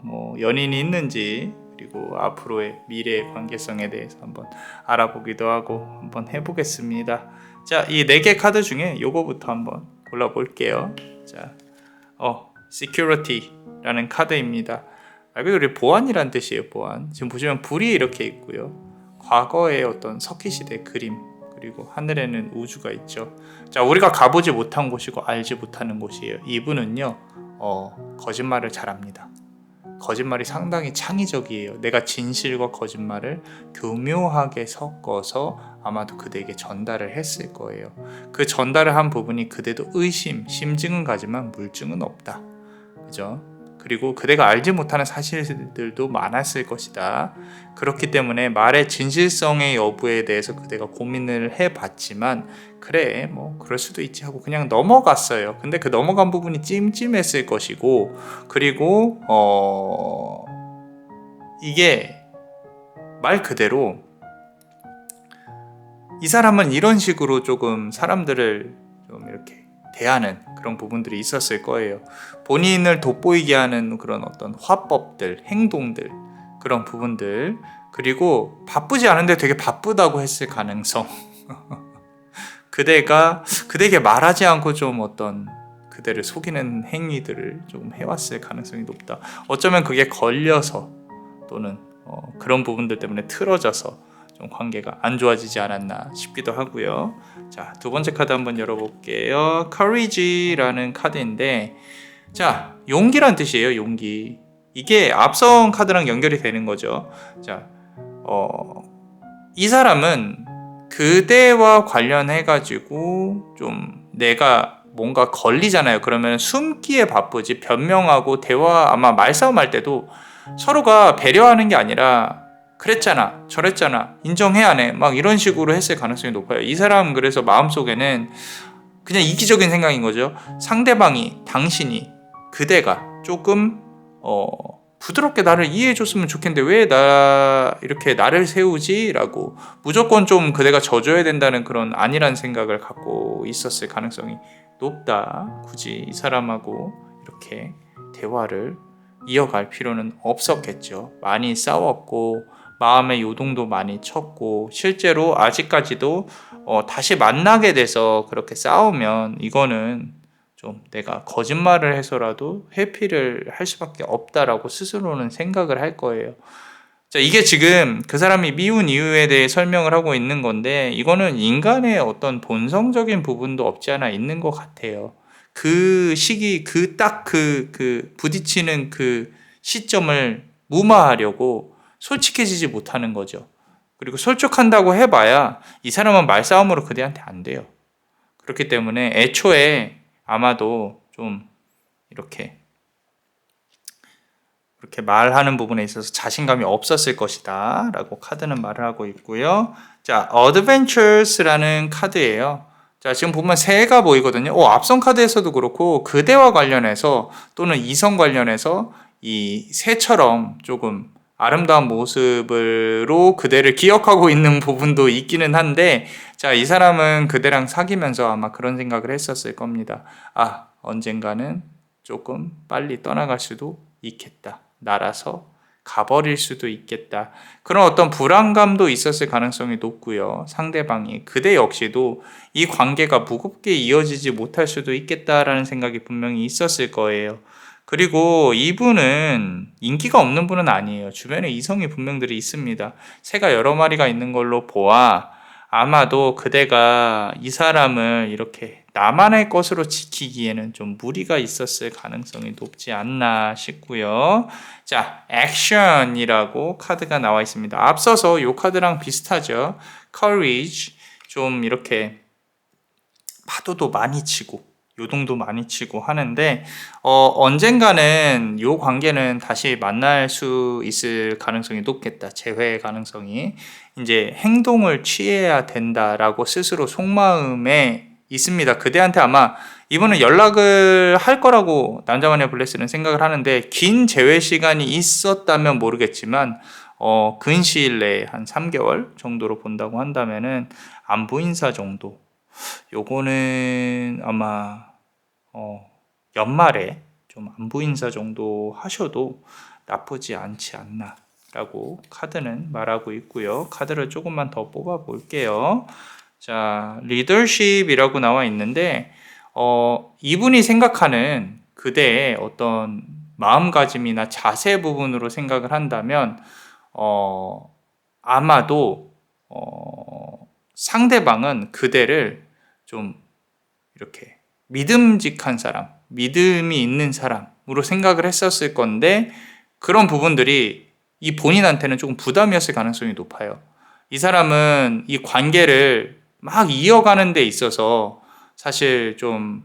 뭐 연인이 있는지, 그리고 앞으로의 미래의 관계성에 대해서 한번 알아보기도 하고 한번 해보겠습니다. 자, 이 4개 카드 중에 요거부터 한번 골라볼게요. 자, security라는 카드입니다. 말 그대로 보안이란 뜻이에요. 보안. 지금 보시면 불이 이렇게 있고요. 과거의 어떤 석기시대 그림, 그리고 하늘에는 우주가 있죠. 자, 우리가 가보지 못한 곳이고 알지 못하는 곳이에요. 이분은요, 거짓말을 잘합니다. 거짓말이 상당히 창의적이에요. 내가 진실과 거짓말을 교묘하게 섞어서 아마도 그대에게 전달을 했을 거예요. 그 전달을 한 부분이 그대도 의심, 심증은 가지만 물증은 없다. 그죠? 그리고 그대가 알지 못하는 사실들도 많았을 것이다. 그렇기 때문에 말의 진실성의 여부에 대해서 그대가 고민을 해봤지만 그래 뭐 그럴 수도 있지 하고 그냥 넘어갔어요. 근데 그 넘어간 부분이 찜찜했을 것이고, 그리고 이게 말 그대로 이 사람은 이런 식으로 조금 사람들을 좀 이렇게 대하는 그런 부분들이 있었을 거예요. 본인을 돋보이게 하는 그런 어떤 화법들, 행동들, 그런 부분들, 그리고 바쁘지 않은데 되게 바쁘다고 했을 가능성. 그대에게 말하지 않고 좀 어떤 그대를 속이는 행위들을 좀 해왔을 가능성이 높다. 어쩌면 그게 걸려서 또는 그런 부분들 때문에 틀어져서 좀 관계가 안 좋아지지 않았나 싶기도 하고요. 자, 두 번째 카드 한번 열어볼게요. Courage라는 카드인데, 자, 용기란 뜻이에요. 용기. 이게 앞선 카드랑 연결이 되는 거죠. 자, 이 사람은 그대와 관련해가지고 좀 내가 뭔가 걸리잖아요. 그러면 숨기에 바쁘지, 변명하고 대화, 아마 말싸움할 때도 서로가 배려하는 게 아니라 그랬잖아, 저랬잖아, 인정해야 하네, 막 이런 식으로 했을 가능성이 높아요. 이 사람은 그래서 마음속에는 그냥 이기적인 생각인 거죠. 상대방이, 당신이, 그대가 조금 부드럽게 나를 이해해줬으면 좋겠는데 왜 이렇게 나를 세우지? 라고 무조건 좀 그대가 져줘야 된다는 그런 안일한 생각을 갖고 있었을 가능성이 높다. 굳이 이 사람하고 이렇게 대화를 이어갈 필요는 없었겠죠. 많이 싸웠고 마음의 요동도 많이 쳤고 실제로 아직까지도 다시 만나게 돼서 그렇게 싸우면 이거는 좀 내가 거짓말을 해서라도 회피를 할 수밖에 없다라고 스스로는 생각을 할 거예요. 자, 이게 지금 그 사람이 미운 이유에 대해 설명을 하고 있는 건데 이거는 인간의 어떤 본성적인 부분도 없지 않아 있는 것 같아요. 그 시기, 그 부딪히는 그 시점을 무마하려고 솔직해지지 못하는 거죠. 그리고 솔직한다고 해봐야 이 사람은 말싸움으로 그대한테 안 돼요. 그렇기 때문에 애초에 아마도 좀 이렇게 말하는 부분에 있어서 자신감이 없었을 것이다 라고 카드는 말을 하고 있고요. 자, Adventures라는 카드예요. 자, 지금 보면 새가 보이거든요. 앞선 카드에서도 그렇고 그대와 관련해서 또는 이성 관련해서 이 새처럼 조금 아름다운 모습으로 그대를 기억하고 있는 부분도 있기는 한데, 자, 이 사람은 그대랑 사귀면서 아마 그런 생각을 했었을 겁니다. 언젠가는 조금 빨리 떠나갈 수도 있겠다. 날아서 가버릴 수도 있겠다. 그런 어떤 불안감도 있었을 가능성이 높고요. 상대방이 그대 역시도 이 관계가 무겁게 이어지지 못할 수도 있겠다라는 생각이 분명히 있었을 거예요. 그리고 이분은 인기가 없는 분은 아니에요. 주변에 이성이 분명들이 있습니다. 새가 여러 마리가 있는 걸로 보아 아마도 그대가 이 사람을 이렇게 나만의 것으로 지키기에는 좀 무리가 있었을 가능성이 높지 않나 싶고요. 자, 액션이라고 카드가 나와 있습니다. 앞서서 이 카드랑 비슷하죠. courage, 좀 이렇게 파도도 많이 치고 요동도 많이 치고 하는데 언젠가는 이 관계는 다시 만날 수 있을 가능성이 높겠다. 재회 가능성이. 이제 행동을 취해야 된다라고 스스로 속마음에 있습니다. 그대한테 아마 이번에 연락을 할 거라고 남자만의 블레스는 생각을 하는데 긴 재회 시간이 있었다면 모르겠지만 근시일 내에 한 3개월 정도로 본다고 한다면은 안부 인사 정도, 요거는 아마 연말에 좀 안부 인사 정도 하셔도 나쁘지 않지 않나 라고 카드는 말하고 있고요. 카드를 조금만 더 뽑아 볼게요. 자, 리더십이라고 나와 있는데 이분이 생각하는 그대의 어떤 마음가짐이나 자세 부분으로 생각을 한다면 아마도 상대방은 그대를 좀 이렇게 믿음직한 사람, 믿음이 있는 사람으로 생각을 했었을 건데 그런 부분들이 이 본인한테는 조금 부담이었을 가능성이 높아요. 이 사람은 이 관계를 막 이어가는 데 있어서 사실 좀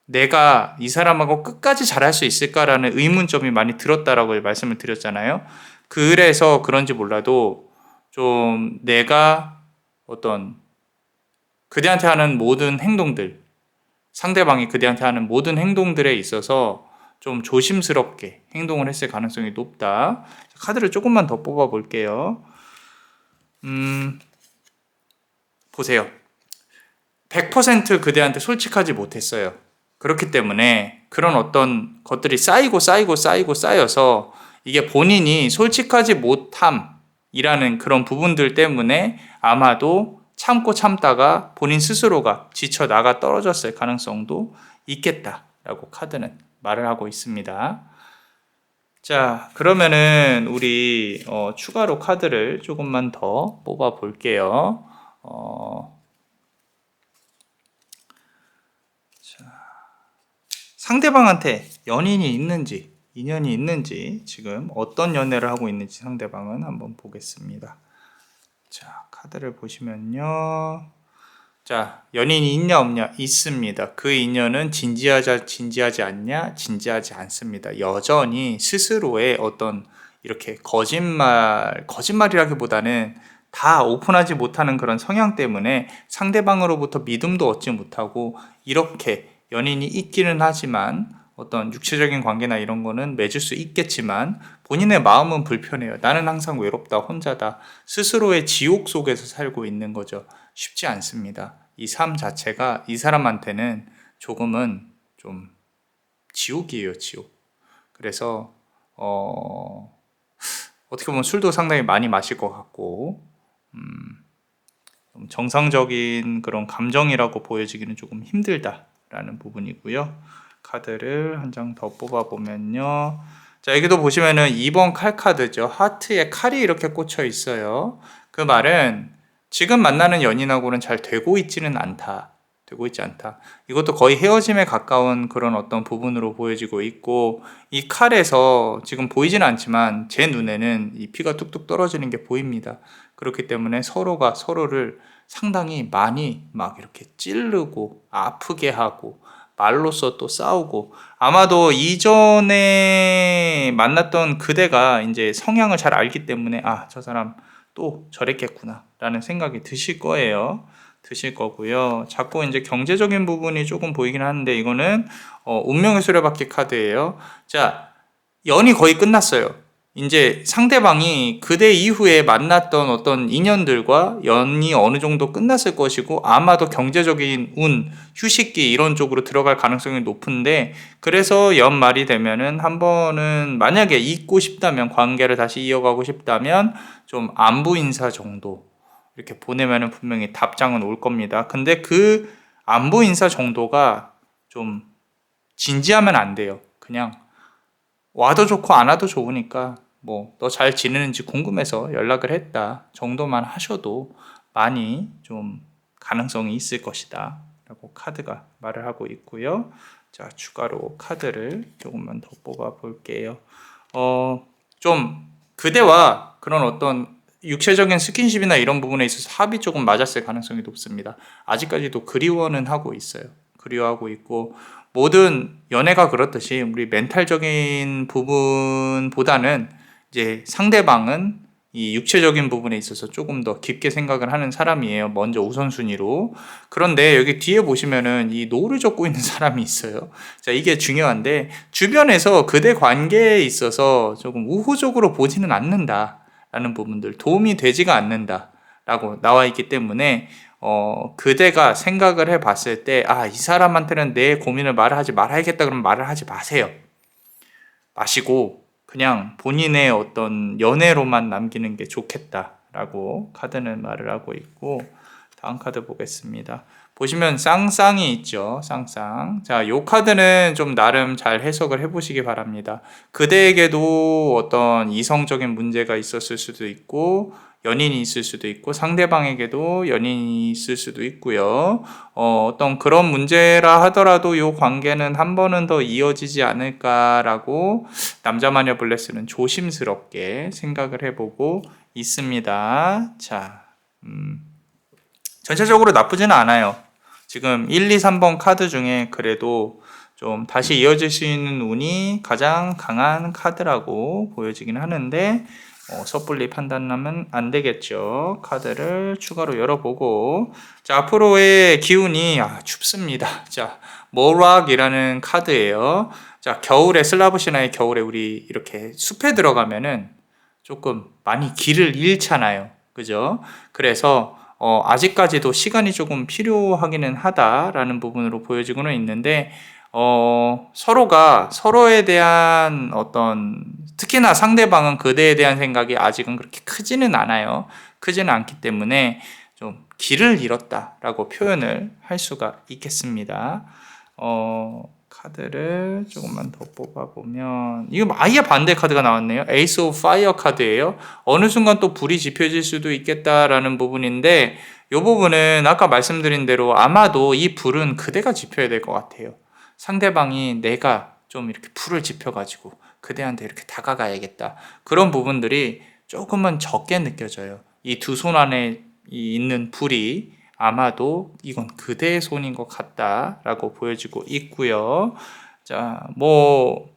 내가 이 사람하고 끝까지 잘할 수 있을까라는 의문점이 많이 들었다라고 말씀을 드렸잖아요. 그래서 그런지 몰라도 좀 내가 어떤 그대한테 하는 모든 행동들, 상대방이 그대한테 하는 모든 행동들에 있어서 좀 조심스럽게 행동을 했을 가능성이 높다. 카드를 조금만 더 뽑아 볼게요. 보세요. 100% 그대한테 솔직하지 못했어요. 그렇기 때문에 그런 어떤 것들이 쌓여서 이게 본인이 솔직하지 못함이라는 그런 부분들 때문에 아마도 참고 참다가 본인 스스로가 지쳐 나가 떨어졌을 가능성도 있겠다라고 카드는 말을 하고 있습니다. 자, 그러면은 우리 추가로 카드를 조금만 더 뽑아 볼게요. 상대방한테 연인이 있는지 인연이 있는지 지금 어떤 연애를 하고 있는지 상대방은 한번 보겠습니다. 자, 카드를 보시면요. 자, 연인이 있냐 없냐? 있습니다. 그 인연은 진지하지 않냐? 진지하지 않습니다. 여전히 스스로의 어떤 이렇게 거짓말이라기보다는 다 오픈하지 못하는 그런 성향 때문에 상대방으로부터 믿음도 얻지 못하고 이렇게 연인이 있기는 하지만 어떤 육체적인 관계나 이런 거는 맺을 수 있겠지만 본인의 마음은 불편해요. 나는 항상 외롭다, 혼자다. 스스로의 지옥 속에서 살고 있는 거죠. 쉽지 않습니다. 이 삶 자체가 이 사람한테는 조금은 좀 지옥이에요, 지옥. 그래서 어떻게 보면 술도 상당히 많이 마실 것 같고 정상적인 그런 감정이라고 보여지기는 조금 힘들다라는 부분이고요. 카드를 한 장 더 뽑아보면요. 자, 여기도 보시면은 2번 칼 카드죠. 하트에 칼이 이렇게 꽂혀 있어요. 그 말은 지금 만나는 연인하고는 잘 되고 있지는 않다. 되고 있지 않다. 이것도 거의 헤어짐에 가까운 그런 어떤 부분으로 보여지고 있고, 이 칼에서 지금 보이지는 않지만 제 눈에는 이 피가 뚝뚝 떨어지는 게 보입니다. 그렇기 때문에 서로가 서로를 상당히 많이 막 이렇게 찌르고 아프게 하고 말로써 또 싸우고, 아마도 이전에 만났던 그대가 이제 성향을 잘 알기 때문에 저 사람 또 저랬겠구나 라는 생각이 드실 거예요. 드실 거고요. 자꾸 이제 경제적인 부분이 조금 보이긴 하는데 이거는 운명의 수레바퀴 카드예요. 자, 연이 거의 끝났어요. 이제 상대방이 그대 이후에 만났던 어떤 인연들과 연이 어느 정도 끝났을 것이고, 아마도 경제적인 운, 휴식기 이런 쪽으로 들어갈 가능성이 높은데, 그래서 연말이 되면은 한 번은 만약에 잊고 싶다면, 관계를 다시 이어가고 싶다면 좀 안부 인사 정도 이렇게 보내면은 분명히 답장은 올 겁니다. 근데 그 안부 인사 정도가 좀 진지하면 안 돼요. 그냥 와도 좋고 안 와도 좋으니까 뭐 너 잘 지내는지 궁금해서 연락을 했다 정도만 하셔도 많이 좀 가능성이 있을 것이다 라고 카드가 말을 하고 있고요. 자, 추가로 카드를 조금만 더 뽑아 볼게요. 좀 그대와 그런 어떤 육체적인 스킨십이나 이런 부분에 있어서 합이 조금 맞았을 가능성이 높습니다. 아직까지도 그리워는 하고 있어요. 그리워하고 있고, 모든 연애가 그렇듯이 우리 멘탈적인 부분보다는 이제 상대방은 이 육체적인 부분에 있어서 조금 더 깊게 생각을 하는 사람이에요. 먼저 우선순위로. 그런데 여기 뒤에 보시면은 이 노를 젓고 있는 사람이 있어요. 자, 이게 중요한데 주변에서 그대 관계에 있어서 조금 우호적으로 보지는 않는다 라는 부분들, 도움이 되지가 않는다 라고 나와 있기 때문에 그대가 생각을 해 봤을 때 이 사람한테는 내 고민을 말을 하지 말아야겠다 그러면 말을 하지 마세요. 마시고 그냥 본인의 어떤 연애로만 남기는 게 좋겠다라고 카드는 말을 하고 있고, 다음 카드 보겠습니다. 보시면 쌍쌍이 있죠. 쌍쌍. 자, 요 카드는 좀 나름 잘 해석을 해보시기 바랍니다. 그대에게도 어떤 이성적인 문제가 있었을 수도 있고, 연인이 있을 수도 있고, 상대방에게도 연인이 있을 수도 있고요. 어떤 그런 문제라 하더라도 요 관계는 한 번은 더 이어지지 않을까라고 남자마녀 블레스는 조심스럽게 생각을 해보고 있습니다. 자, 전체적으로 나쁘지는 않아요. 지금 1, 2, 3번 카드 중에 그래도 좀 다시 이어질 수 있는 운이 가장 강한 카드라고 보여지긴 하는데 섣불리 판단하면 안 되겠죠. 카드를 추가로 열어보고, 자, 앞으로의 기운이 춥습니다. 자, 모락이라는 카드예요. 자, 겨울에 슬라브 신화의 겨울에 우리 이렇게 숲에 들어가면은 조금 많이 길을 잃잖아요. 그죠? 그래서 아직까지도 시간이 조금 필요하기는 하다라는 부분으로 보여지고는 있는데, 서로가 서로에 대한 어떤, 특히나 상대방은 그대에 대한 생각이 아직은 그렇게 크지는 않아요. 크지는 않기 때문에 좀 길을 잃었다라고 표현을 할 수가 있겠습니다. 카드를 조금만 더 뽑아보면, 이거 아예 반대 카드가 나왔네요. 에이스 오브 파이어 카드예요. 어느 순간 또 불이 지펴질 수도 있겠다라는 부분인데, 이 부분은 아까 말씀드린 대로 아마도 이 불은 그대가 지펴야 될 것 같아요. 상대방이 내가 좀 이렇게 불을 지펴가지고 그대한테 이렇게 다가가야겠다, 그런 부분들이 조금은 적게 느껴져요. 이 두 손 안에 있는 불이 아마도 이건 그대의 손인 것 같다라고 보여지고 있고요. 자, 뭐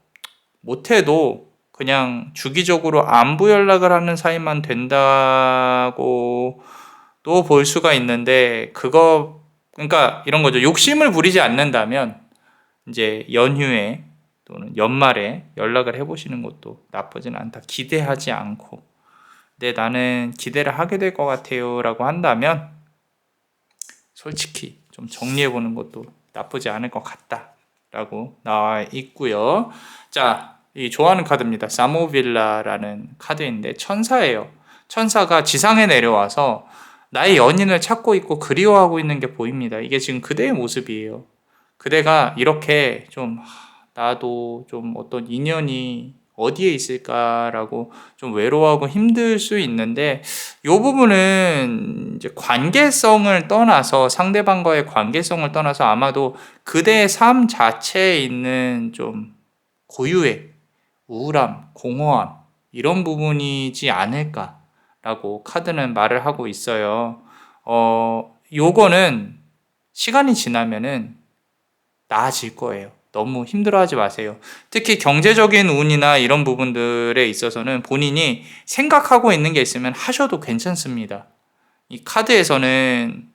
못해도 그냥 주기적으로 안부 연락을 하는 사이만 된다고 또 볼 수가 있는데, 그러니까 이런 거죠. 욕심을 부리지 않는다면 이제 연휴에 또는 연말에 연락을 해보시는 것도 나쁘진 않다. 기대하지 않고, 나는 기대를 하게 될 것 같아요 라고 한다면 솔직히 좀 정리해보는 것도 나쁘지 않을 것 같다 라고 나와 있고요. 자, 이 좋아하는 카드입니다. 사모빌라라는 카드인데 천사예요. 천사가 지상에 내려와서 나의 연인을 찾고 있고 그리워하고 있는 게 보입니다. 이게 지금 그대의 모습이에요. 그대가 이렇게 좀 나도 좀 어떤 인연이 어디에 있을까라고 좀 외로워하고 힘들 수 있는데, 이 부분은 이제 관계성을 떠나서, 상대방과의 관계성을 떠나서 아마도 그대의 삶 자체에 있는 좀 고유의 우울함, 공허함, 이런 부분이지 않을까라고 카드는 말을 하고 있어요. 요거는 시간이 지나면은 나아질 거예요. 너무 힘들어하지 마세요. 특히 경제적인 운이나 이런 부분들에 있어서는 본인이 생각하고 있는 게 있으면 하셔도 괜찮습니다. 이 카드에서는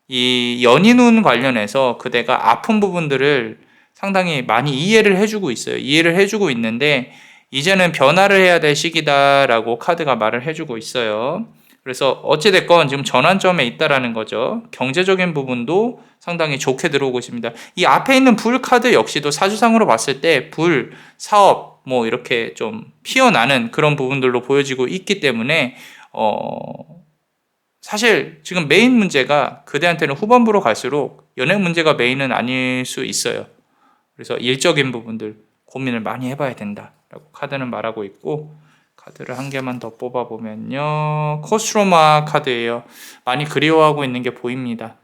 이 연인 운 관련해서 그대가 아픈 부분들을 상당히 많이 이해를 해주고 있어요. 이해를 해주고 있는데 이제는 변화를 해야 될 시기다라고 카드가 말을 해주고 있어요. 그래서 어찌됐건 지금 전환점에 있다라는 거죠. 경제적인 부분도 상당히 좋게 들어오고 있습니다. 이 앞에 있는 불 카드 역시도 사주상으로 봤을 때 불, 사업, 뭐 이렇게 좀 피어나는 그런 부분들로 보여지고 있기 때문에 사실 지금 메인 문제가 그대한테는 후반부로 갈수록 연애 문제가 메인은 아닐 수 있어요. 그래서 일적인 부분들 고민을 많이 해봐야 된다라고 카드는 말하고 있고, 카드를 한 개만 더 뽑아보면요. 코스로마 카드예요. 많이 그리워하고 있는 게 보입니다.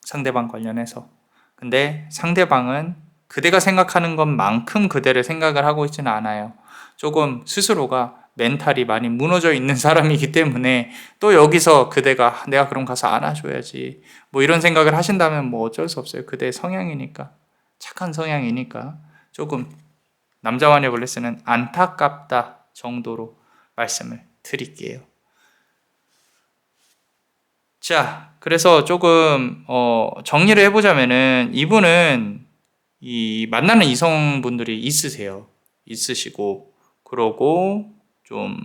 상대방 관련해서. 근데 상대방은 그대가 생각하는 것만큼 그대를 생각을 하고 있지는 않아요. 조금 스스로가 멘탈이 많이 무너져 있는 사람이기 때문에 또 여기서 그대가 내가 그럼 가서 안아줘야지 뭐 이런 생각을 하신다면 뭐 어쩔 수 없어요. 그대의 성향이니까, 착한 성향이니까 조금 남자와 네블레스는 안타깝다 정도로 말씀을 드릴게요. 자, 그래서 조금 정리를 해보자면은 이분은 이 만나는 이성분들이 있으시고 그러고 좀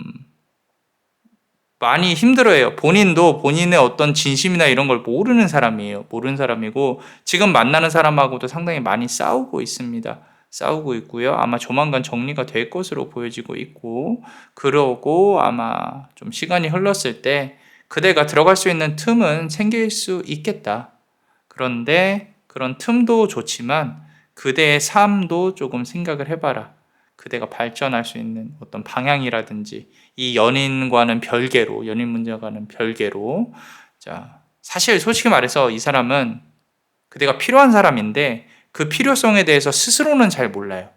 많이 힘들어해요. 본인도 본인의 어떤 진심이나 이런 걸 모르는 사람이에요. 모르는 사람이고 지금 만나는 사람하고도 상당히 많이 싸우고 있습니다. 싸우고 있고요. 아마 조만간 정리가 될 것으로 보여지고 있고, 그러고 아마 좀 시간이 흘렀을 때 그대가 들어갈 수 있는 틈은 생길 수 있겠다. 그런데 그런 틈도 좋지만 그대의 삶도 조금 생각을 해봐라. 그대가 발전할 수 있는 어떤 방향이라든지 이 연인과는 별개로, 연인 문제와는 별개로, 자, 사실 솔직히 말해서 이 사람은 그대가 필요한 사람인데 그 필요성에 대해서 스스로는 잘 몰라요.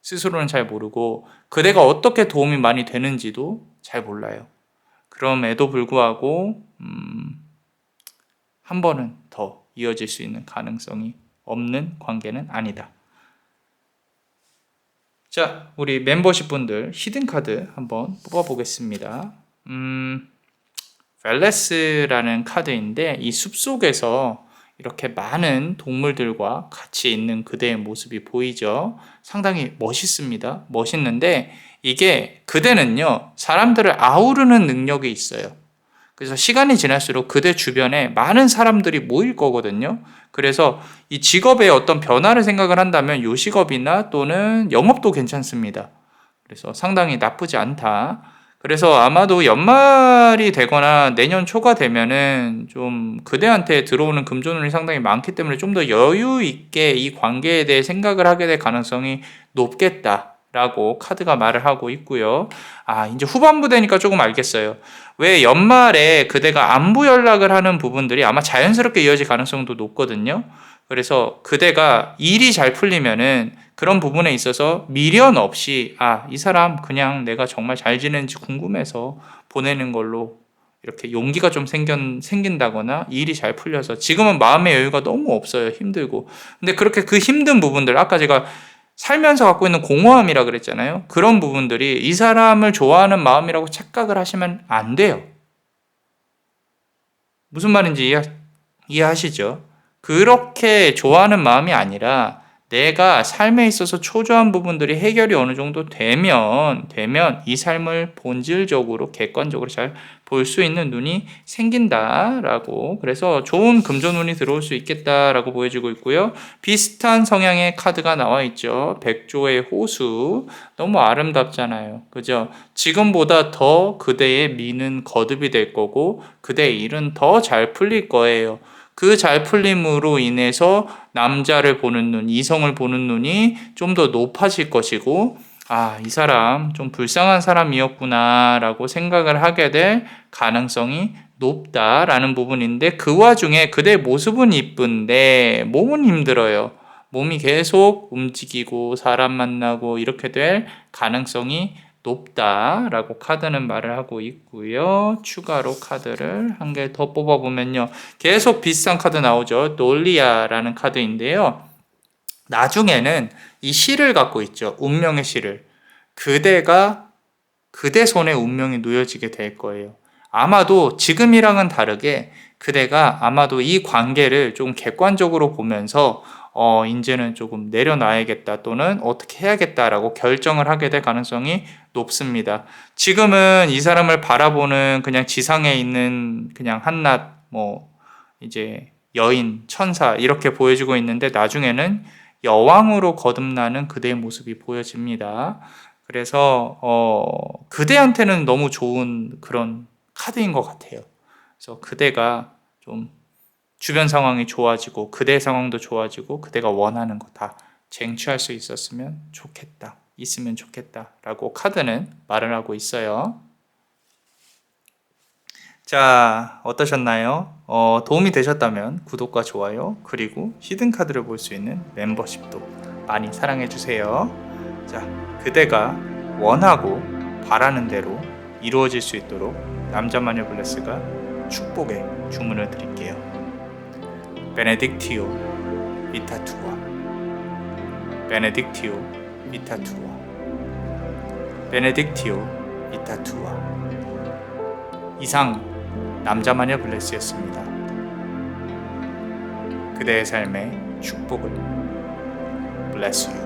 스스로는 잘 모르고 그대가 어떻게 도움이 많이 되는지도 잘 몰라요. 그럼에도 불구하고 한 번은 더 이어질 수 있는 가능성이 없는 관계는 아니다. 자, 우리 멤버십 분들 히든카드 한번 뽑아보겠습니다. 벨레스라는 카드인데 이 숲속에서 이렇게 많은 동물들과 같이 있는 그대의 모습이 보이죠. 상당히 멋있습니다. 멋있는데 이게 그대는요, 사람들을 아우르는 능력이 있어요. 그래서 시간이 지날수록 그대 주변에 많은 사람들이 모일 거거든요. 그래서 이 직업에 어떤 변화를 생각을 한다면 이 직업이나 또는 영업도 괜찮습니다. 그래서 상당히 나쁘지 않다. 그래서 아마도 연말이 되거나 내년 초가 되면은 좀 그대한테 들어오는 금전운이 상당히 많기 때문에 좀 더 여유 있게 이 관계에 대해 생각을 하게 될 가능성이 높겠다라고 카드가 말을 하고 있고요. 이제 후반부 되니까 조금 알겠어요. 왜 연말에 그대가 안부 연락을 하는 부분들이 아마 자연스럽게 이어질 가능성도 높거든요. 그래서 그대가 일이 잘 풀리면은 그런 부분에 있어서 미련 없이 이 사람 그냥 내가 정말 잘 지내는지 궁금해서 보내는 걸로 이렇게 용기가 좀 생긴다거나 일이 잘 풀려서 지금은 마음의 여유가 너무 없어요. 힘들고. 근데 그렇게 그 힘든 부분들, 아까 제가 살면서 갖고 있는 공허함이라 그랬잖아요. 그런 부분들이 이 사람을 좋아하는 마음이라고 착각을 하시면 안 돼요. 무슨 말인지 이해하시죠? 그렇게 좋아하는 마음이 아니라 내가 삶에 있어서 초조한 부분들이 해결이 어느 정도 되면 이 삶을 본질적으로 객관적으로 잘 볼 수 있는 눈이 생긴다라고, 그래서 좋은 금전운이 들어올 수 있겠다라고 보여지고 있고요. 비슷한 성향의 카드가 나와 있죠. 백조의 호수. 너무 아름답잖아요. 그죠? 지금보다 더 그대의 미는 거듭이 될 거고 그대의 일은 더 잘 풀릴 거예요. 그 잘 풀림으로 인해서 남자를 보는 눈, 이성을 보는 눈이 좀 더 높아질 것이고, 이 사람 좀 불쌍한 사람이었구나 라고 생각을 하게 될 가능성이 높다라는 부분인데, 그 와중에 그대의 모습은 이쁜데 몸은 힘들어요. 몸이 계속 움직이고 사람 만나고 이렇게 될 가능성이 높다라고 카드는 말을 하고 있고요. 추가로 카드를 한 개 더 뽑아보면요. 계속 비슷한 카드 나오죠. 놀리아라는 카드인데요. 나중에는 이 실을 갖고 있죠. 운명의 실을. 그대 손에 운명이 놓여지게 될 거예요. 아마도 지금이랑은 다르게 그대가 아마도 이 관계를 좀 객관적으로 보면서 이제는 조금 내려놔야겠다 또는 어떻게 해야겠다라고 결정을 하게 될 가능성이 높습니다. 지금은 이 사람을 바라보는 그냥 지상에 있는 그냥 한낱 이제 여인, 천사 이렇게 보여지고 있는데, 나중에는 여왕으로 거듭나는 그대의 모습이 보여집니다. 그래서 그대한테는 너무 좋은 그런 카드인 것 같아요. 그래서 그대가 좀 주변 상황이 좋아지고 그대의 상황도 좋아지고 그대가 원하는 거 다 쟁취할 수 있었으면 좋겠다, 있으면 좋겠다라고 카드는 말을 하고 있어요. 자, 어떠셨나요? 도움이 되셨다면 구독과 좋아요, 그리고 히든 카드를 볼 수 있는 멤버십도 많이 사랑해 주세요. 자, 그대가 원하고 바라는 대로 이루어질 수 있도록 남자마녀 블레스가 축복의 주문을 드릴게요. 베네딕티오 비타투아, 베네딕티오 비타투아, 베네딕티오 비타투아. 이상 남자마녀 블레스였습니다. 그대의 삶에 축복을. Bless you.